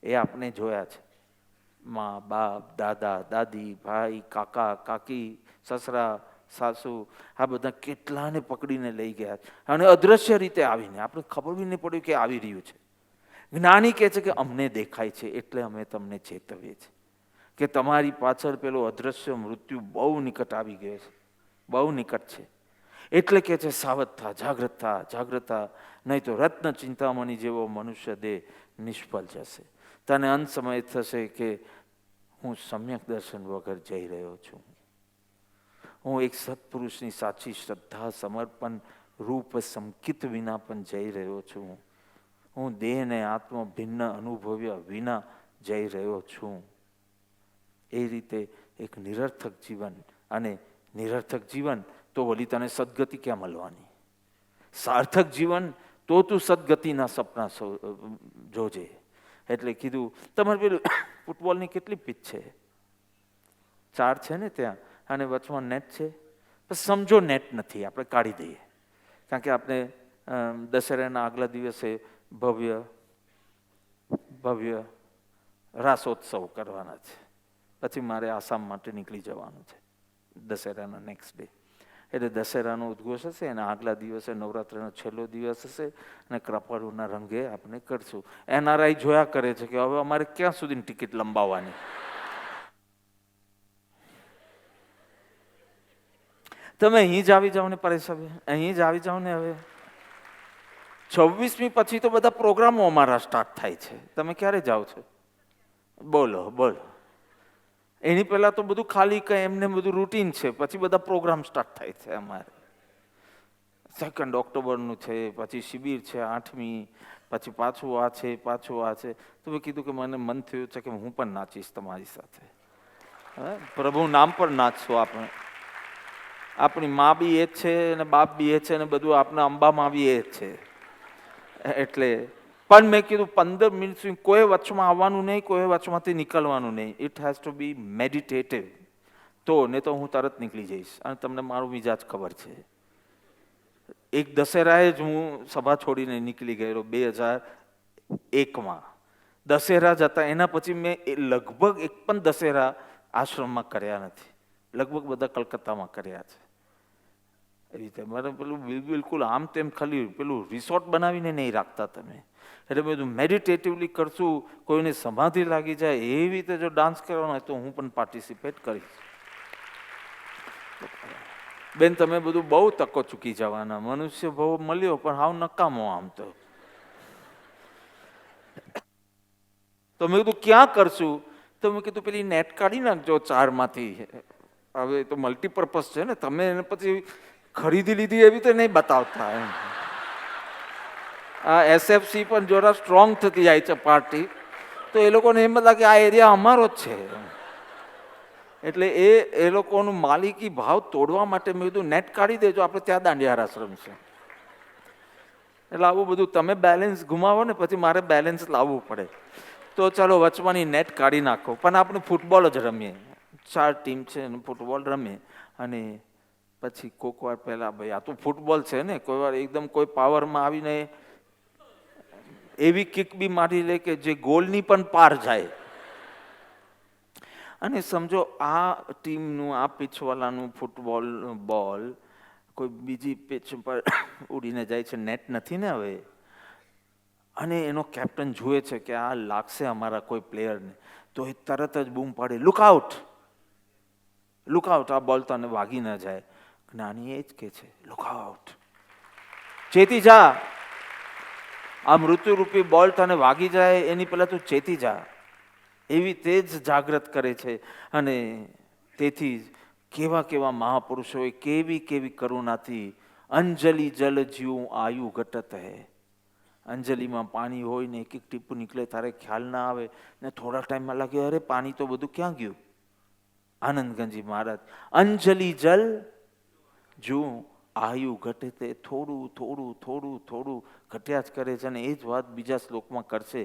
એ આપણે જોયા છે. મા બાપ, દાદા દાદી, ભાઈ, કાકા કાકી, સસરા સાસુ, આ બધા કેટલાને પકડીને લઈ ગયા છે. અને અદ્રશ્ય રીતે આવીને આપણે ખબર બી નહીં પડ્યું કે આવી રહ્યું છે. જ્ઞાની કહે છે કે અમને દેખાય છે એટલે અમે તમને ચેતવીએ છીએ કે તમારી પાછળ પેલો અદ્રશ્ય મૃત્યુ બહુ નિકટ આવી ગયો છે, બહુ નિકટ છે. એટલે કે છે સાવધ થા, જાગ્રત થા, નહીં તો રત્ન ચિંતામણી જેવો મનુષ્ય દેહ નિષ્ફળ જશે. તને અંત સમય થશે કે હું સમ્યક દર્શન વગર જઈ રહ્યો છું. હું એક સત્પુરુષની સાચી શ્રદ્ધા સમર્પણ રૂપ સંકિત વિના પણ જઈ રહ્યો છું. હું દેહને આત્મ ભિન્ન અનુભવ્યા વિના જઈ રહ્યો છું. એ રીતે એક નિરર્થક જીવન, અને નિરર્થક જીવન તો વળી તને સદગતિ ક્યાં મળવાની? સાર્થક જીવન તો તું સદગતિના સપના જોજે. એટલે કીધું તમારે પેલું ફૂટબોલની કેટલી પિચ છે? 4 છે ને ત્યાં, અને વચમાં નેટ છે. સમજો નેટ નથી, આપણે કાઢી દઈએ. કારણ કે આપણે દશેરાના આગલા દિવસે ભવ્ય રાસોત્સવ કરવાના છે. પછી મારે આસામ માટે નીકળી જવાનું છે દશેરાના નેક્સ્ટ ડે. એટલે દશેરાનો ઉદ્ઘોષ હશે, અને આગલા દિવસે નવરાત્રિનો છેલ્લો દિવસ હશે, અને કૃપાળુના રંગે આપણે કરશું. NRI જોયા કરે છે કે હવે અમારે ક્યાં સુધીની ટિકિટ લંબાવવાની. તમે અહીં જ આવી જાઓ ને પરેશ, હવે અહીં જ આવી જાઓ ને. હવે 26મી પછી તો બધા પ્રોગ્રામો અમારા સ્ટાર્ટ થાય છે. તમે ક્યારે જાઓ છો? બોલો. એની પહેલા તો બધું ખાલી કંઈ એમને બધું રૂટીન છે, પછી બધા પ્રોગ્રામ સ્ટાર્ટ થાય છે અમારે. 2 ઓક્ટોબરનું છે, પછી શિબિર છે 8મી, પછી પાછું આ છે. તો મેં કીધું કે મને મન થયું છે કે હું પણ નાચીશ તમારી સાથે. પ્રભુ નામ પર નાચશું આપણે. આપણી મા બી એ જ છે અને બાપ બી એ છે, અને બધું આપણા અંબામાં બી એ જ છે. એટલે પણ મેં કીધું 15 મિનિટ સુધી કોઈ વચમાં આવવાનું નહીં, કોઈ વચમાંથી નીકળવાનું નહીં. It has two B meditative. તો ને તો હું તરત નીકળી જઈશ, અને તમને મારું મિજાજ ખબર છે. એક દશેરાએ જ હું સભા છોડીને નીકળી ગયેલો 2001માં. દશેરા જતા એના પછી મેં લગભગ એક પણ દશેરા આશ્રમમાં કર્યા નથી. લગભગ બધા કલકત્તામાં કર્યા છે. એ રીતે મારે પેલું બિલકુલ આમ તેમ ખાલી પેલું રિસોર્ટ બનાવીને નહીં રાખતા તમે. એટલે બધું મેડિટેટિવલી કરશું. કોઈને સમાધિ લાગી જાય એવી રીતે જો ડાન્સ કરવાનો હોય તો હું પણ પાર્ટિસિપેટ કરીશ. બેન, તમે બધું બહુ તકો ચૂકી જવાના. મનુષ્ય બહુ મળ્યો પણ હાવ નકામો આમ તો. તો મેં કીધું ક્યાં કરશું? તો મેં કીધું પેલી નેટ કાઢી નાખજો 4માંથી. હવે તો મલ્ટીપર્પઝ છે ને, તમે એને પછી ખરીદી લીધી એવી તો નહીં બતાવતા એમ. આ એસએફસી પણ જોરા સ્ટ્રોંગ થતી જાય છે પાર્ટી, તો એ લોકોને એમ લાગે આ એરિયા અમારો જ છે. એટલે એ લોકોનું માલિકી ભાવ તોડવા માટે મેં કીધું નેટ કાઢી દેજો, આપણે ત્યાં દાંડિયા રાસ રમશે. એટલે આવું બધું તમે બેલેન્સ ગુમાવો ને પછી મારે બેલેન્સ લાવવું પડે. તો ચાલો વચમાંની નેટ કાઢી નાખો, પણ આપણે ફૂટબોલ જ રમીએ. 4 ટીમ છે અને ફૂટબોલ રમીએ. અને પછી કોઈક વાર પહેલાં ભાઈ આ તો ફૂટબોલ છે ને, કોઈ વાર એકદમ કોઈ પાવરમાં આવીને એવી કિક બી મારી લે કે જે ગોલની પણ પાર જાય. અને સમજો આ ટીમનું આ પીચવાલાનું ફૂટબોલ બોલ કોઈ બીજી પીચ પર ઉડીને જાય છે, નેટ નથી ને હવે, અને એનો કેપ્ટન જુએ છે કે આ લાગશે અમારા કોઈ પ્લેયરને, તો એ તરત જ બૂમ પાડે, લુક આઉટ, આ બોલ તને વાગી ન જાય. જ્ઞાની એ જ કે છે લુક આઉટ, ચેતી જા, આ મૃત્યુરૂપી બોલ તને વાગી જાય એની પહેલા તું ચેતી જા. એવી તે જ જાગૃત કરે છે. અને તેથી કેવા કેવા મહાપુરુષોએ કેવી કરુણાથી અંજલિ જલ જ્યું આયુ ઘટત હે. અંજલિમાં પાણી હોય ને એક ટીપું નીકળે તારે ખ્યાલ ના આવે ને થોડા ટાઈમમાં લાગે અરે પાણી તો બધું ક્યાં ગયું. આનંદગંજી મહારાજ, અંજલિ જલ જ્યું આયુ ઘટે તે, થોડું ઘટ્યા જ કરે છે. અને એ જ વાત બીજા શ્લોકમાં કરશે.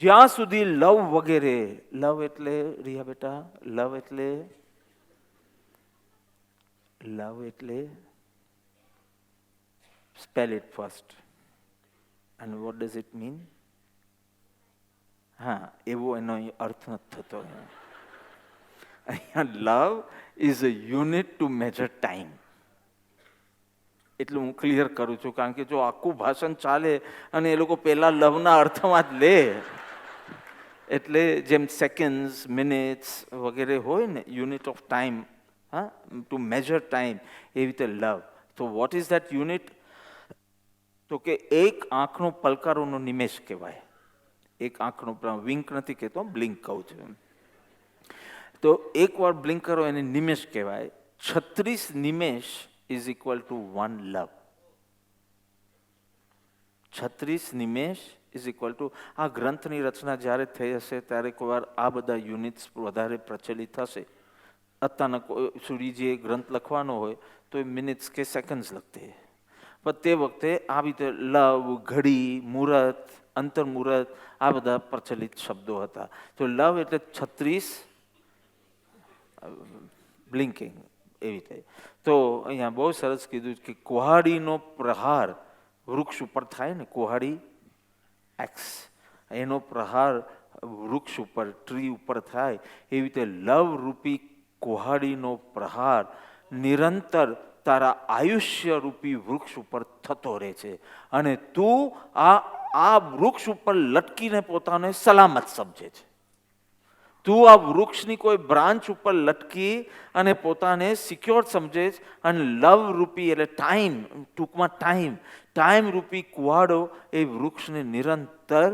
જ્યાં સુધી લવ વગેરે, લવ એટલે રિયા બેટા, લવ એટલે spell it first and what does it mean? હા, એવો એનો અર્થ નથી થતો. અહીંયા love is a unit to measure time. એટલું હું ક્લિયર કરું છું, કારણ કે જો આખું ભાષણ ચાલે અને એ લોકો પહેલા લવના અર્થમાં જ લે, એટલે જેમ સેકન્ડ્સ, મિનિટ્સ વગેરે હોય ને, યુનિટ ઓફ ટાઈમ, હા, ટુ મેજર ટાઈમ, એવી રીતે લવ. તો વોટ ઇઝ દેટ યુનિટ? તો કે એક આંખનો પલકારોનો નિમેષ કહેવાય. એક આંખનો, વિંક નથી કહેતો, બ્લિંક કહું છું. તો એકવાર બ્લિંક કરો એને નિમેષ કહેવાય. 36 Nimesh is equal to 1 love. 36 Nimesh is equal to, આ ગ્રંથની રચના જ્યારે થઈ હશે ત્યારે કોઈ વાર આ બધા યુનિટ્સ વધારે પ્રચલિત થશે. અત્યારના સુરીજીએ ગ્રંથ લખવાનો હોય તો એ મિનિટ્સ કે સેકન્ડ્સ લખતે, પણ તે વખતે આવી રીતે લવ, ઘડી, મુહૂર્ત, અંતર્મુહૂર્ત, આ બધા પ્રચલિત શબ્દો હતા. તો લવ એટલે 36 બ્લિંકિંગ, એવી રીતે. તો અહીંયા બહુ સરસ કીધું કે કુહાડીનો પ્રહાર વૃક્ષ ઉપર થાય ને, કુહાડી એક્સ, એનો પ્રહાર વૃક્ષ ઉપર, ટ્રી ઉપર થાય, એવી રીતે લવ રૂપી કુહાડીનો પ્રહાર નિરંતર તારા આયુષ્ય રૂપી વૃક્ષ ઉપર થતો રહે છે. અને તું આ વૃક્ષ ઉપર લટકીને પોતાને સલામત સમજે છે. તું આ વૃક્ષની કોઈ બ્રાન્ચ ઉપર લટકી અને પોતાને સિક્યોર સમજે છે. અને લવ રૂપી એટલે ટાઈમ, ટૂંકમાં ટાઈમ રૂપી કુવાડો એ વૃક્ષને નિરંતર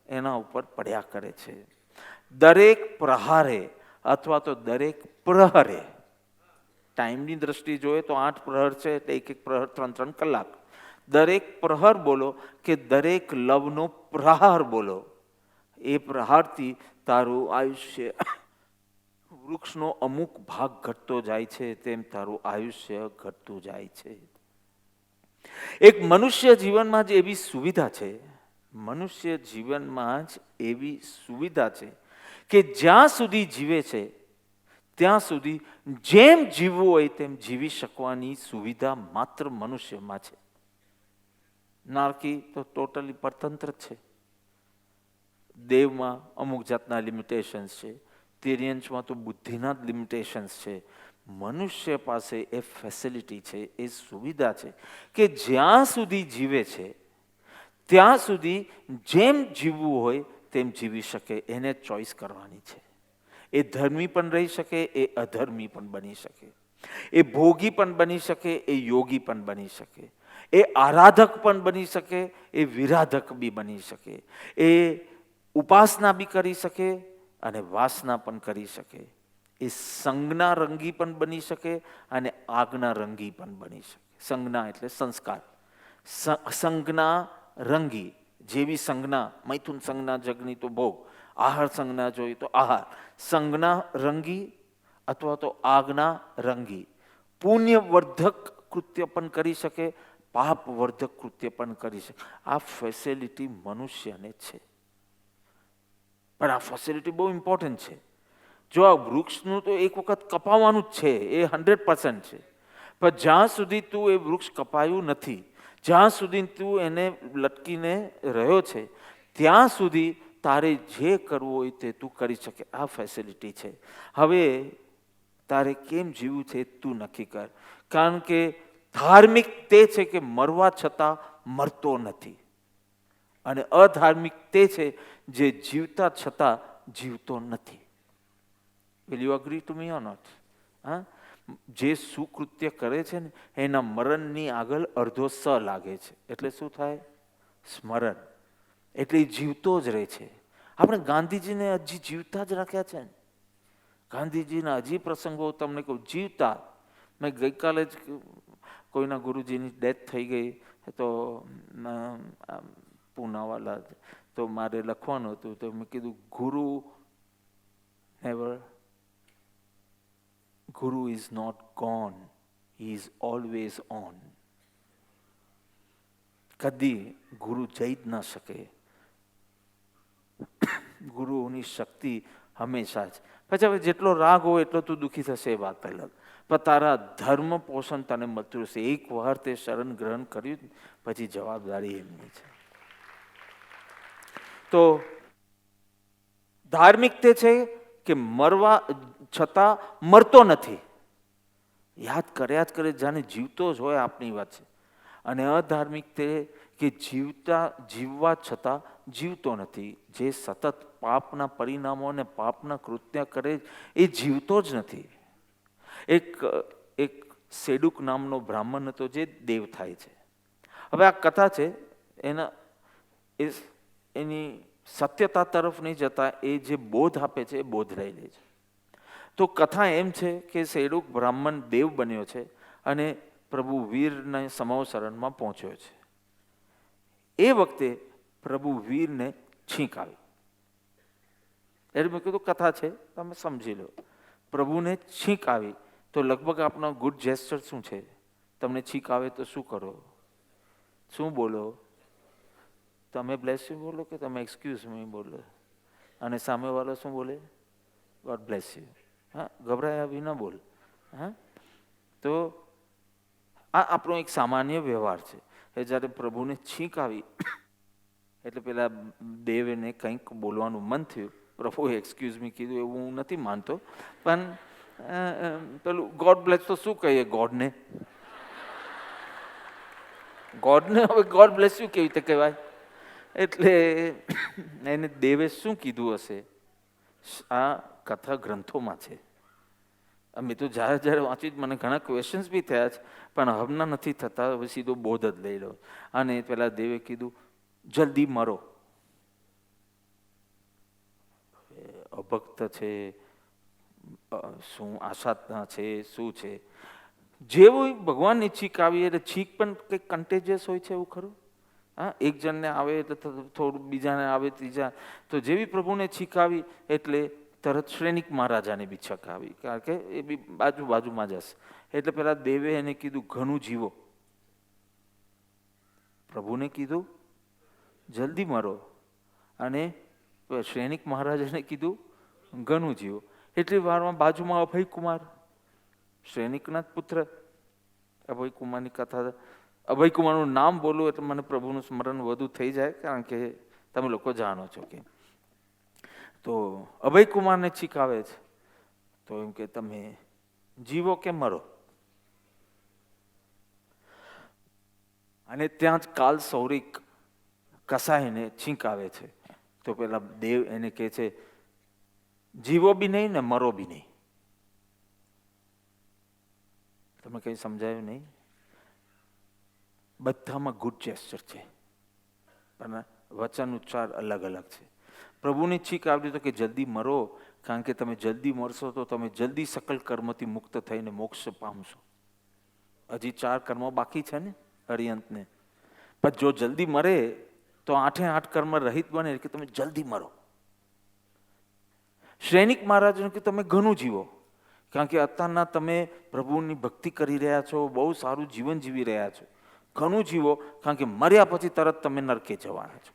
એના ઉપર પડ્યા કરે છે. દરેક પ્રહારે અથવા તો દરેક પ્રહરે, ટાઈમની દ્રષ્ટિ જોઈએ તો 8 પ્રહર છે, એટલે એક પ્રહર 3 કલાક. દરેક પ્રહર બોલો કે દરેક લવનો પ્રહાર બોલો, એ પ્રહારથી તારું આયુષ્ય, વૃક્ષનો અમુક ભાગ ઘટતો જાય છે તેમ તારું આયુષ્ય ઘટતું જાય છે. એક મનુષ્ય જીવનમાં જ એવી સુવિધા છે, મનુષ્ય જીવનમાં જ એવી સુવિધા છે કે જ્યાં સુધી જીવે છે ત્યાં સુધી જેમ જીવવું હોય તેમ જીવી શકવાની સુવિધા માત્ર મનુષ્યમાં છે. નારકી તો ટોટલી પરતંત્ર છે. દેવમાં અમુક જાતના લિમિટેશન્સ છે, તિર્યંશમાં તો બુદ્ધિના જ લિમિટેશન્સ છે. મનુષ્ય પાસે એ ફેસિલિટી છે, એ સુવિધા છે કે જ્યાં સુધી જીવે છે ત્યાં સુધી જેમ જીવવું હોય તેમ જીવી શકે. એને ચોઈસ કરવાની છે. એ ધર્મી પણ રહી શકે, એ અધર્મી પણ બની શકે, એ ભોગી પણ બની શકે, એ યોગી પણ બની શકે, એ આરાધક પણ બની શકે, એ વિરાધક બી બની શકે, એ ઉપાસના બી કરી શકે અને વાસના પણ કરી શકે, એ સંજ્ઞા રંગી પણ બની શકે અને આજ્ઞા રંગી પણ બની શકે. સંજ્ઞા એટલે સંસ્કાર, સંજ્ઞા રંગી, જેવી સંજ્ઞા, મૈથુન સંજ્ઞા જગની તો ભોગ, આહાર સંજ્ઞા જોઈએ તો આહાર, સંજ્ઞા રંગી અથવા તો આજ્ઞા રંગી. પુણ્યવર્ધક કૃત્ય પણ કરી શકે, પાપવર્ધક કૃત્ય પણ કરી શકે. આ ફેસિલિટી મનુષ્યને છે, પણ આ ફેસિલિટી બહુ ઇમ્પોર્ટન્ટ છે. જો આ વૃક્ષનું તો એક વખત કપાવવાનું જ છે, એ 100% છે, પણ જ્યાં સુધી તું એ વૃક્ષ કપાયું નથી, જ્યાં સુધી તું એને લટકીને રહ્યો છે, ત્યાં સુધી તારે જે કરવું હોય તે તું કરી શકે. આ ફેસિલિટી છે. હવે તારે કેમ જીવવું છે તું નક્કી કર. કારણ કે ધાર્મિક તે છે કે મરવા છતાં મરતો નથી, અને અધાર્મિક તે છે જે જીવતા છતાં જીવતો નથી. Will you agree to me or not? હા, જે સુકૃત્ય કરે છે ને એના મરણની આગળ અડધો સ લાગે છે. એટલે શું થાય? સ્મરણ. એટલે એ જીવતો જ રહે છે. આપણે ગાંધીજીને હજી જીવતા જ રાખ્યા છે ને. ગાંધીજીના હજી પ્રસંગો તમને કહું, જીવતા. મેં ગઈકાલે જ કોઈના ગુરુજીની ડેથ થઈ ગઈ તો પૂનાવાલા, તો મારે લખવાનું હતું, તો મેં કીધું guru never, guru is not gone, he is always on. કદી ગુરુ જઈ જ ન શકે. ગુરુઓની શક્તિ હંમેશા જ. પછી હવે જેટલો રાગ હોય એટલો તું દુઃખી થશે, એ વાત અલગ, પણ તારા ધર્મ પોષણ તને મળતું રહેશે. એક વાર તે શરણ ગ્રહણ કર્યું પછી જવાબદારી એમની છે. તો ધાર્મિક તે છે કે મરવા છતાં મરતો નથી, યાદ કર્યા જ કરે, જાણે જીવતો જ હોય. આપની વાત છે. અને અધાર્મિક તે કે જીવવા છતાં જીવતો નથી, જે સતત પાપના પરિણામો અને પાપના કૃત્ય કરે એ જીવતો જ નથી. એક સેડુક નામનો બ્રાહ્મણ હતો જે દેવ થાય છે. હવે આ કથા છે, એની સત્યતા તરફ નહીં જતા, એ જે બોધ આપે છે એ બોધ લઈ લે છે. તો કથા એમ છે કે સેડુક બ્રાહ્મણ દેવ બન્યો છે અને પ્રભુ વીરના સમવસરણમાં પહોંચ્યો છે. એ વખતે પ્રભુ વીરને છીંક આવી. એટલે મેં કીધું કથા છે, તમે સમજી લો. પ્રભુને છીંક આવી તો લગભગ આપનો ગુડ જેસ્ચર શું છે? તમને છીંક આવે તો શું કરો? શું બોલો? તમે બ્લેસ યુ બોલો કે તમે એક્સક્યુઝ મી બોલો? અને સામેવાળો શું બોલે? God bless you. હા, ગભરાયા વિના બોલ. હા, તો આ આપણો એક સામાન્ય વ્યવહાર છે. એ જ્યારે પ્રભુને છીંક આવી એટલે પેલા દેવને કંઈક બોલવાનું મન થયું. પ્રભુએ એક્સક્યુઝ મી કીધું એવું હું નથી માનતો, પણ પેલું ગોડ બ્લેસ તો શું કહીએ ગોડને? ગોડને હવે ગોડ બ્લેસ યુ કેવી રીતે કહેવાય? એટલે એને દેવે શું કીધું હશે? આ કથા ગ્રંથોમાં છે. અમે તો જ્યારે જ્યારે વાંચી મને ઘણા ક્વેશ્ચન્સ બી થયા છે, પણ હમણાં નથી થતા. હવે સીધો બોધ જ લઈ લો. અને પેલા દેવે કીધું જલ્દી મરો. અભક્ત છે, શું આશાતના છે, શું છે? જેવું ભગવાનની છીક આવી એટલે છીક પણ કંઈક કન્ટેજિયસ હોય છે, એવું ખરું? હા, એક જણને આવે એટલે થોડું બીજાને આવે, ત્રીજા. તો જેવી પ્રભુને છીક આવી એટલે તરત શ્રેનિક મહારાજાને બી છક આવી, કારણ કે એ બી બાજુમાં જ હશે. એટલે પેલા દેવે એને કીધું ઘણું જીવો. પ્રભુને કીધું જલ્દી મરો, અને શ્રેનિક મહારાજાને કીધું ઘણું જીવો. એટલી વારમાં બાજુમાં અભયકુમાર, સૈનિકના જ પુત્ર, અભયકુમારની કથા. અભયકુમારનું નામ બોલું એટલે મને પ્રભુનું સ્મરણ વધુ થઈ જાય, કારણ કે તમે લોકો જાણો છો કે. તો અભયકુમારને છીક આવે છે, તો એમ કે તમે જીવો કે મરો. અને ત્યાં જ કાલ સૌરિક કસાઈને છીંક આવે છે, તો પેલા દેવ એને કહે છે જીવો બી નહીં ને મરો બી નહીં. તમે કઈ સમજાયું નહીં? બધામાં ગુડ જેસ્ચર છે, પણ વચન ઉચ્ચાર અલગ અલગ છે. પ્રભુની છીક આવડી તો કે જલ્દી મરો, કારણ કે તમે જલ્દી મરશો તો તમે જલ્દી સકલ કર્મથી મુક્ત થઈને મોક્ષ પામશો. હજી 4 કર્મો બાકી છે ને અરિયંતને, પણ જો જલ્દી મરે તો 8 કર્મ રહિત બને, કે તમે જલ્દી મરો. સૈનિક મહારાજને કે તમે ઘણું જીવો, કારણ કે અત્યારના તમે પ્રભુની ભક્તિ કરી રહ્યા છો, બહુ સારું જીવન જીવી રહ્યા છો. ઘણું જીવો, કારણ કે મર્યા પછી તરત તમે નરકે જવાના છો.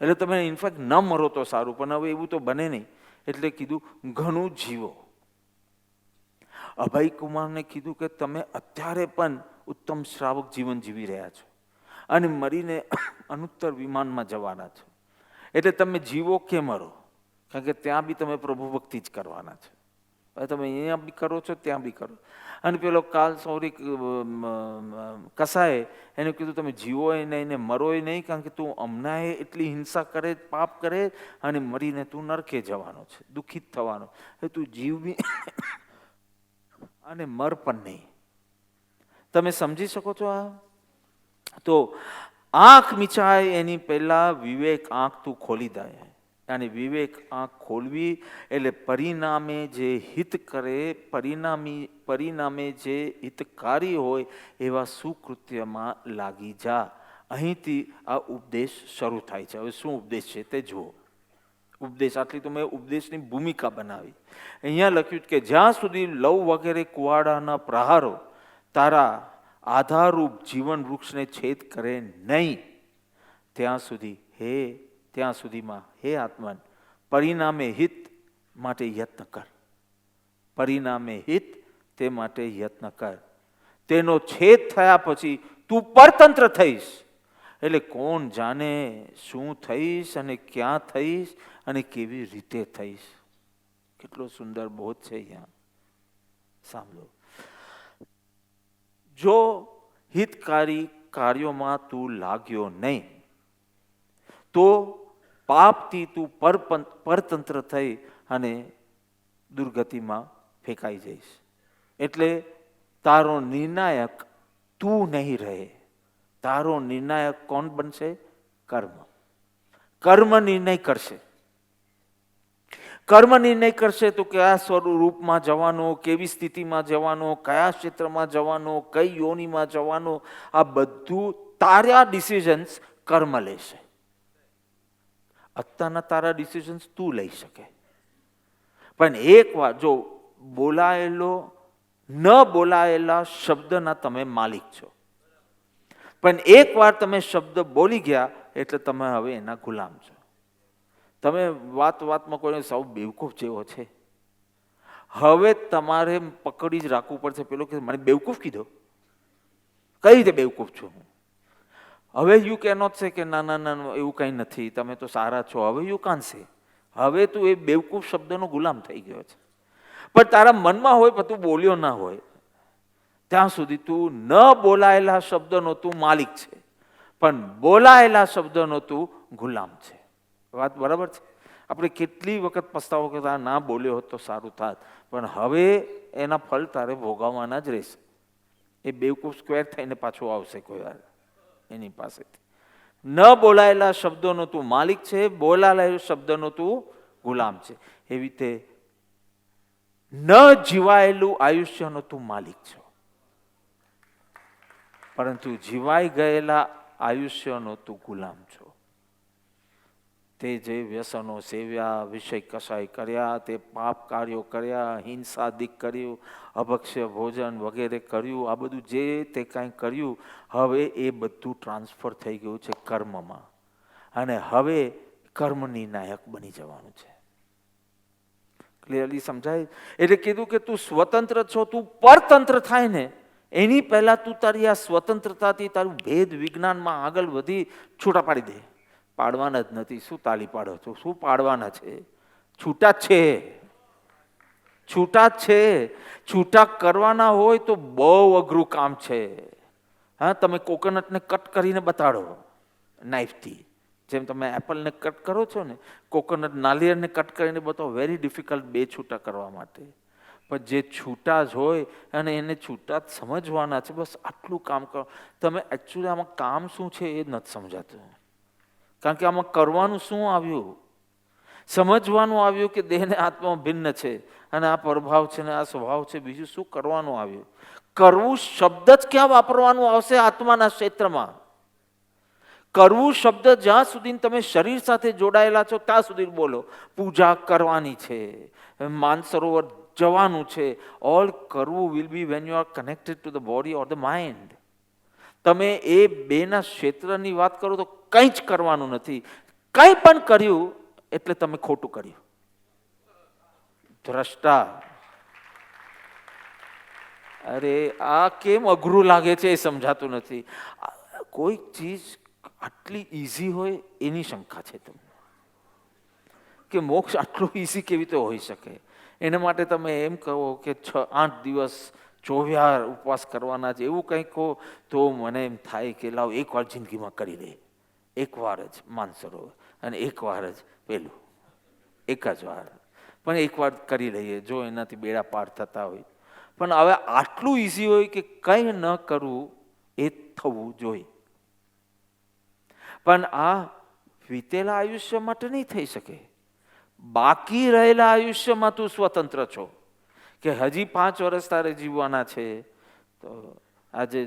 એટલે તમે ઇનફેક્ટ ન મરો તો સારું, પણ હવે એવું તો બને નહીં, એટલે કીધું ઘણું જીવો. અભયકુમારને કીધું કે તમે અત્યારે પણ ઉત્તમ શ્રાવક જીવન જીવી રહ્યા છો અને મરીને અનુત્તર વિમાનમાં જવાના છો, એટલે તમે જીવો કે મરો, કારણ કે ત્યાં બી તમે પ્રભુ ભક્તિ જ કરવાના છો. તમે અહીંયા બી કરો છો, ત્યાં બી કરો. અને પેલો કાલ સૌરિક કસાય એને કીધું તમે જીવો એ નહીં ને મરો એ નહીં, કારણ કે તું હમણાં એટલી હિંસા કરે, પાપ કરે અને મરીને તું નરકે જવાનો છે, દુઃખિત થવાનો. તું જીવ બી અને મર પણ નહીં. તમે સમજી શકો છો આ? તો આંખ મીચાય એની પહેલા વિવેક આંખ તું ખોલી દે. અને વિવેક આંખ ખોલવી એટલે પરિણામે જે હિત કરે, પરિણામે જે હિતકારી હોય એવા સુકૃત્યમાં લાગી જા. અહીંથી આ ઉપદેશ શરૂ થાય છે. હવે શું ઉપદેશ છે તે જુઓ. ઉપદેશ, આટલી તો મેં ઉપદેશની ભૂમિકા બનાવી. અહીંયા લખ્યું કે જ્યાં સુધી લવ વગેરે કુવાડાના પ્રહારો તારા આધારરૂપ જીવન વૃક્ષને છેદ કરે નહીં, ત્યાં સુધીમાં હે આત્મન પરિણામે હિત માટે યત્ન કર. પરિણામે હિત તે માટે યત્ન કર. તેનો છેદ થયા પછી તું પરતંત્ર થઈશ. એટલે કોણ જાણે શું થઈશ અને ક્યાં થઈશ અને કેવી રીતે થઈશ. કેટલો સુંદર બોધ છે અહીંયા, સાંભળો. જો હિતકારી કાર્યોમાં તું લાગ્યો નહીં તો પાપથી તું પરતંત્ર થઈ અને દુર્ગતિમાં ફેંકાઈ જઈશ. એટલે તારો નિર્ણાયક તું નહીં રહે. તારો નિર્ણાયક કોણ બનશે? કર્મ. કર્મ નિર્ણય કરશે. કર્મ નિર્ણય કરશે તો કયા સ્વરૂપમાં જવાનો, કેવી સ્થિતિમાં જવાનો, કયા ક્ષેત્રમાં જવાનો, કઈ યોનિમાં જવાનો, આ બધું તારા ડિસિઝન્સ કર્મ લેશે. અત્યારના તારા ડિસિઝન્સ તું લઈ શકે, પણ એક વાર જો ન બોલાયેલા શબ્દના તમે માલિક છો. પણ એક વાર તમે શબ્દ બોલી ગયા એટલે તમે હવે એના ગુલામ છો. તમે વાતમાં કોઈને સૌ બેવકૂફ જેવો છે, હવે તમારે પકડી જ રાખવું પડશે. પેલો કે મને બેવકૂફ કીધો, કઈ રીતે બેવકૂફ છું હું? હવે યુ કેનોટ સે કે ના ના ના એવું કંઈ નથી, તમે તો સારા છો. હવે યુ કાન સે. હવે તું એ બેવકૂફ શબ્દનો ગુલામ થઈ ગયો છે. પણ તારા મનમાં હોય પણ તું બોલ્યો ના હોય ત્યાં સુધી તું ન બોલાયેલા શબ્દનો તું માલિક છે, પણ બોલાયેલા શબ્દનો તું ગુલામ છે. વાત બરાબર છે? આપણે કેટલી વખત પસ્તાવો કે ના બોલ્યો હોત તો સારું થાત, પણ હવે એના ફળ તારે ભોગવવાના જ રહેશે. એ બેવકૂફ સ્ક્વેર થઈને પાછું આવશે કોઈ વાર એની પાસેથી. ન બોલાયેલા શબ્દોનો તું માલિક છે, બોલાયેલા શબ્દનો તું ગુલામ છે. એવી રીતે ન જીવાયેલું આયુષ્યનો તું માલિક છો, પરંતુ જીવાઈ ગયેલા આયુષ્યનો તું ગુલામ છો. તે જે વ્યસનો સેવ્યા, વિષય કસાય કર્યા, તે પાપ કાર્યો કર્યા, હિંસાદિક કર્યું, અભક્ષ્ય ભોજન વગેરે કર્યું, આ બધું જે તે કાંઈ કર્યું, હવે એ બધું ટ્રાન્સફર થઈ ગયું છે કર્મમાં, અને હવે કર્મ નિર્ણાયક બની જવાનું છે. ક્લિયરલી સમજાય? એટલે કીધું કે તું સ્વતંત્ર છો, તું પરતંત્ર થાય ને એની પહેલા તું તારી આ સ્વતંત્રતાથી તારું ભેદ વિજ્ઞાનમાં આગળ વધી છૂટા પાડી દે. પાડવાના જ નથી. શું તાલી પાડો છો? શું પાડવાના છે? છૂટા જ છે, છૂટા જ છે. છૂટા કરવાના હોય તો બહુ અઘરું કામ છે. હા, તમે કોકોનટને કટ કરીને બતાડો નાઇફથી, જેમ તમે એપલને કટ કરો છો ને, કોકોનટ નાળિયેરને કટ કરીને બતાવો, વેરી ડિફિકલ્ટ બે છૂટા કરવા માટે. પણ જે છૂટા જ હોય અને એને છૂટા જ સમજવાના છે, બસ આટલું કામ કરો તમે. એકચ્યુઅલી આમાં કામ શું છે એ જ નથી સમજાતું, કારણ કે આમાં કરવાનું શું આવ્યું? સમજવાનું આવ્યું કે દેહને આત્મા ભિન્ન છે અને આ પ્રભાવ છે ને આ સ્વભાવ છે. બીજું શું કરવાનું આવ્યું? કરવું શબ્દ જ ક્યાં વાપરવાનું આવશે આત્માના ક્ષેત્રમાં? કરવું શબ્દ જ્યાં સુધી તમે શરીર સાથે જોડાયેલા છો ત્યાં સુધી બોલો. પૂજા કરવાની છે, માનસરોવર જવાનું છે, ઓલ કરવું will be when you are connected to the body or the mind. તમે એ બેના ક્ષેત્રની વાત કરો તો કંઈ જ કરવાનું નથી. કંઈ પણ કર્યું એટલે તમે ખોટું કર્યું. દ્રષ્ટા, અરે આ કેમ અઘરું લાગે છે એ સમજાતું નથી. કોઈ ચીજ આટલી ઇઝી હોય એની શંકા છે તમને, કે મોક્ષ આટલું ઇઝી કેવી રીતે હોઈ શકે? એના માટે તમે એમ કહો કે 6-8 દિવસ 24 ઉપવાસ કરવાના છે, એવું કંઈક કહો તો મને એમ થાય કે લાવ એકવાર જિંદગીમાં કરી લે, એકવાર જ માનસરોવર અને એકવાર જ પેલું, એક જ વાર, પણ એકવાર કરી લઈએ જો એનાથી બેડા પાર થતા હોય. પણ હવે આટલું ઇઝી હોય કે કંઈ ન કરવું એ થવું જોઈએ. પણ આ વીતેલા આયુષ્ય માટે નહીં થઈ શકે. બાકી રહેલા આયુષ્યમાં તું સ્વતંત્ર છો કે હજી 5 વર્ષ તારે જીવવાના છે. તો આજે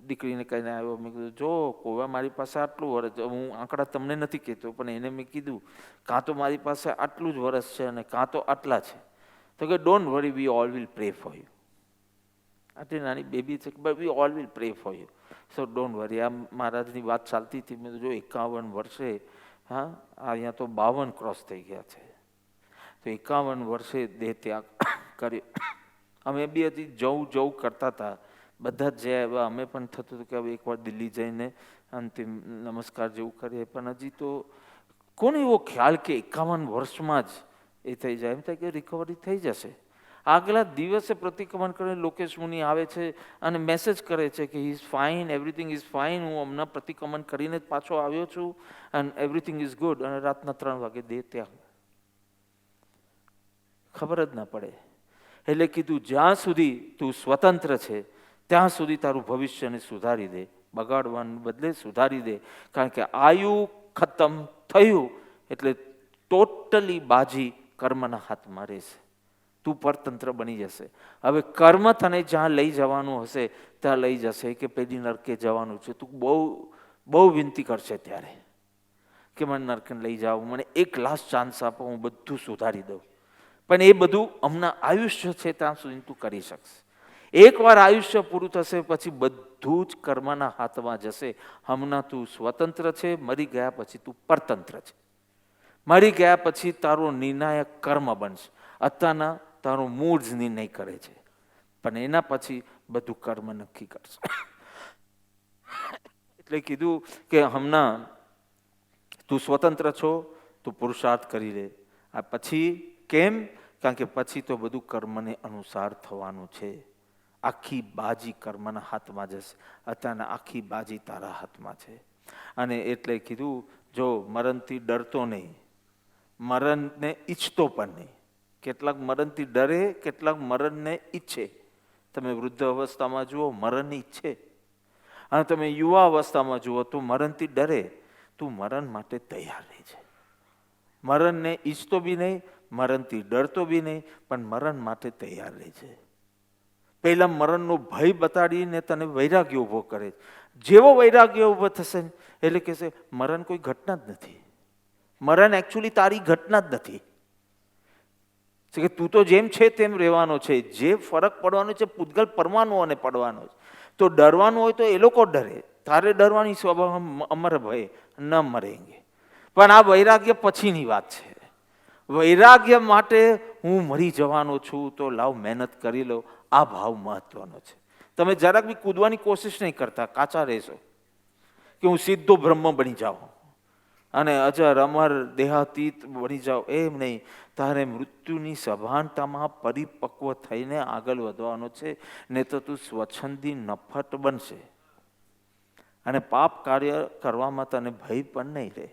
દીકરીને કહીને આવ્યો, મેં કીધું જો કોઈ મારી પાસે આટલું વર્ષ, હું આંકડા તમને નથી કહેતો પણ એને મેં કીધું કાં તો મારી પાસે આટલું જ વર્ષ છે અને કાં તો આટલા છે. તો કે don't worry, we all will pre for you. આટલી નાની બેબી છે, but we all will pre for you, so don't worry. આ મહારાજની વાત ચાલતી હતી, મેં જો 51 વર્ષે, હા અહીંયા તો 52 ક્રોસ થઈ ગયા છે, તો 51 વર્ષે દેહ ત્યાગ કર્યો. અમે બી હજી જવું કરતા હતા, બધા જ જે આવ્યા, અમે પણ થતું હતું કે હવે એકવાર દિલ્હી જઈને અંતિમ નમસ્કાર જેવું કરીએ. પણ હજી તો કોને એવો ખ્યાલ કે 51 વર્ષમાં જ એ થઈ જાય? એમ થાય કે રિકવરી થઈ જશે. આગલા દિવસે પ્રતિક્રમણ કરીને લોકેશ મુનિ આવે છે અને મેસેજ કરે છે કે he is fine, everything is fine, હું હમણાં પ્રતિક્રમણ કરીને જ પાછો આવ્યો છું અને એવરીથિંગ ઇઝ ગુડ. અને રાતના 3 વાગે દેહ ત્યાગ, ખબર જ ના પડે. એટલે કીધું જ્યાં સુધી તું સ્વતંત્ર છે ત્યાં સુધી તારું ભવિષ્યને સુધારી દે, બગાડવાને બદલે સુધારી દે. કારણ કે આયુ ખતમ થયું એટલે ટોટલી બાજી કર્મના હાથમાં રહેશે, તું પરતંત્ર બની જશે. હવે કર્મ તને જ્યાં લઈ જવાનું હશે ત્યાં લઈ જશે, કે પેલી નરકે જવાનું છે, તું બહુ વિનંતી કરશે ત્યારે કે મને નરકે લઈ જાઓ, મને એક લાસ્ટ ચાન્સ આપો, હું બધું સુધારી દઉં. પણ એ બધું હમણાં આયુષ્ય છે ત્યાં સુધી તું કરી શકશે. એકવાર આયુષ્ય પૂરું થશે પછી બધું જ કર્મના હાથમાં જશે. હમણાં તું સ્વતંત્ર છે, મરી ગયા પછી તું પરતંત્ર છે. મરી ગયા પછી તારો નિર્ણાયક કર્મ બનશે. અત્યારના તારો મૂળ જ નિર્ણય કરે છે, પણ એના પછી બધું કર્મ નક્કી કરશે. એટલે કીધું કે હમણાં તું સ્વતંત્ર છો, તું પુરુષાર્થ કરી લે. આ પછી કેમ? કારણ કે પછી તો બધું કર્મને અનુસાર થવાનું છે. આખી બાજી કર્મના હાથમાં જશે. અત્યારના આખી બાજી તારા હાથમાં છે. અને એટલે કીધું જો મરણથી ડરતો નહીં, મરણને ઈચ્છતો પણ નહીં. કેટલાક મરણથી ડરે, કેટલાક મરણને ઈચ્છે. તમે વૃદ્ધ અવસ્થામાં જુઓ મરણને ઈચ્છે, અને તમે યુવા અવસ્થામાં જુઓ તો મરણથી ડરે. તું મરણ માટે તૈયાર રહે છે. મરણને ઈચ્છતો બી નહીં, મરણથી ડરતો બી નહીં, પણ મરણ માટે તૈયાર રહે છે. પહેલા મરણનો ભય બતાડીને તને વૈરાગ્ય ઊભો કરે. જેવો વૈરાગ્ય ઊભો થશે એટલે કહેશે મરણ કોઈ ઘટના જ નથી. મરણ એકચ્યુઅલી તારી ઘટના જ નથી. કે તું તો જેમ છે તેમ રહેવાનો છે. જે ફરક પડવાનો છે પૂતગલ પરમાણુઓને પડવાનો છે. તો ડરવાનું હોય તો એ લોકો ડરે, તારે ડરવાની સ્વભાવ અમર ભય ન મરેંગે. પણ આ વૈરાગ્ય પછીની વાત છે. વૈરાગ્ય માટે હું મરી જવાનો છું તો લાવ મહેનત કરી લો, આ ભાવ મહત્વનો છે. તમે જરાક બી કૂદવાની કોશિશ નહીં કરતા, કાચા રહેશો કે હું સીધો બ્રહ્મ બની જાઉં અને અજર અમર દેહાતીત બની જાઓ, એમ નહીં. તારે મૃત્યુની સભાનતામાં પરિપક્વ થઈને આગળ વધવાનો છે, ને તો તું સ્વચ્છંદી નફટ બનશે અને પાપ કાર્ય કરવામાં તને ભય પણ નહીં રહે.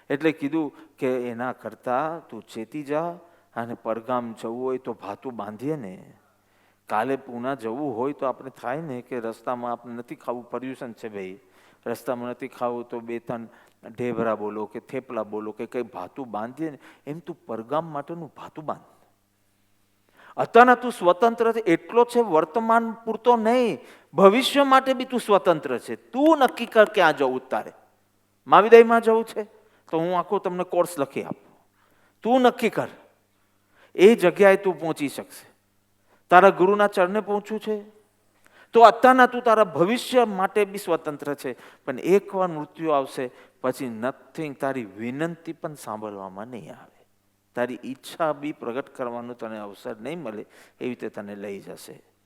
એટલે કીધું કે એના કરતાં તું ચેતી જા, અને પરગામ જવું હોય તો ભાતું બાંધીએ ને. કાલે પૂના જવું હોય તો આપણે થાય ને કે રસ્તામાં આપણે નથી ખાવું, પર્યુષણ છે ભાઈ, રસ્તામાં નથી ખાવું તો 2-3 ઢેબરા બોલો કે થેપલા બોલો કે કંઈ ભાતું બાંધીએ ને, એમ તું પરગામ માટેનું ભાતું બાંધ. અત્યારના તું સ્વતંત્ર છે એટલો છે, વર્તમાન પૂરતો નહીં, ભવિષ્ય માટે બી તું સ્વતંત્ર છે. તું નક્કી કર ક્યાં જવું. તારે માવિદાઈમાં જવું છે તો હું આખો તમને કોર્સ લખી આપું, તું નક્કી કર. એ જગ્યાએ તું પહોંચી શકશે. તારા ગુરુના ચરણે પહોંચવું છે તો અત્યારના તું તારા ભવિષ્ય માટે બી સ્વતંત્ર છે. પણ એકવાર મૃત્યુ આવશે પછી નથિંગ, તારી વિનંતી પણ સાંભળવામાં નહીં આવે, તારી ઈચ્છા બી પ્રગટ કરવાનો તને અવસર નહીં મળે, એવી રીતે તને લઈ જશે.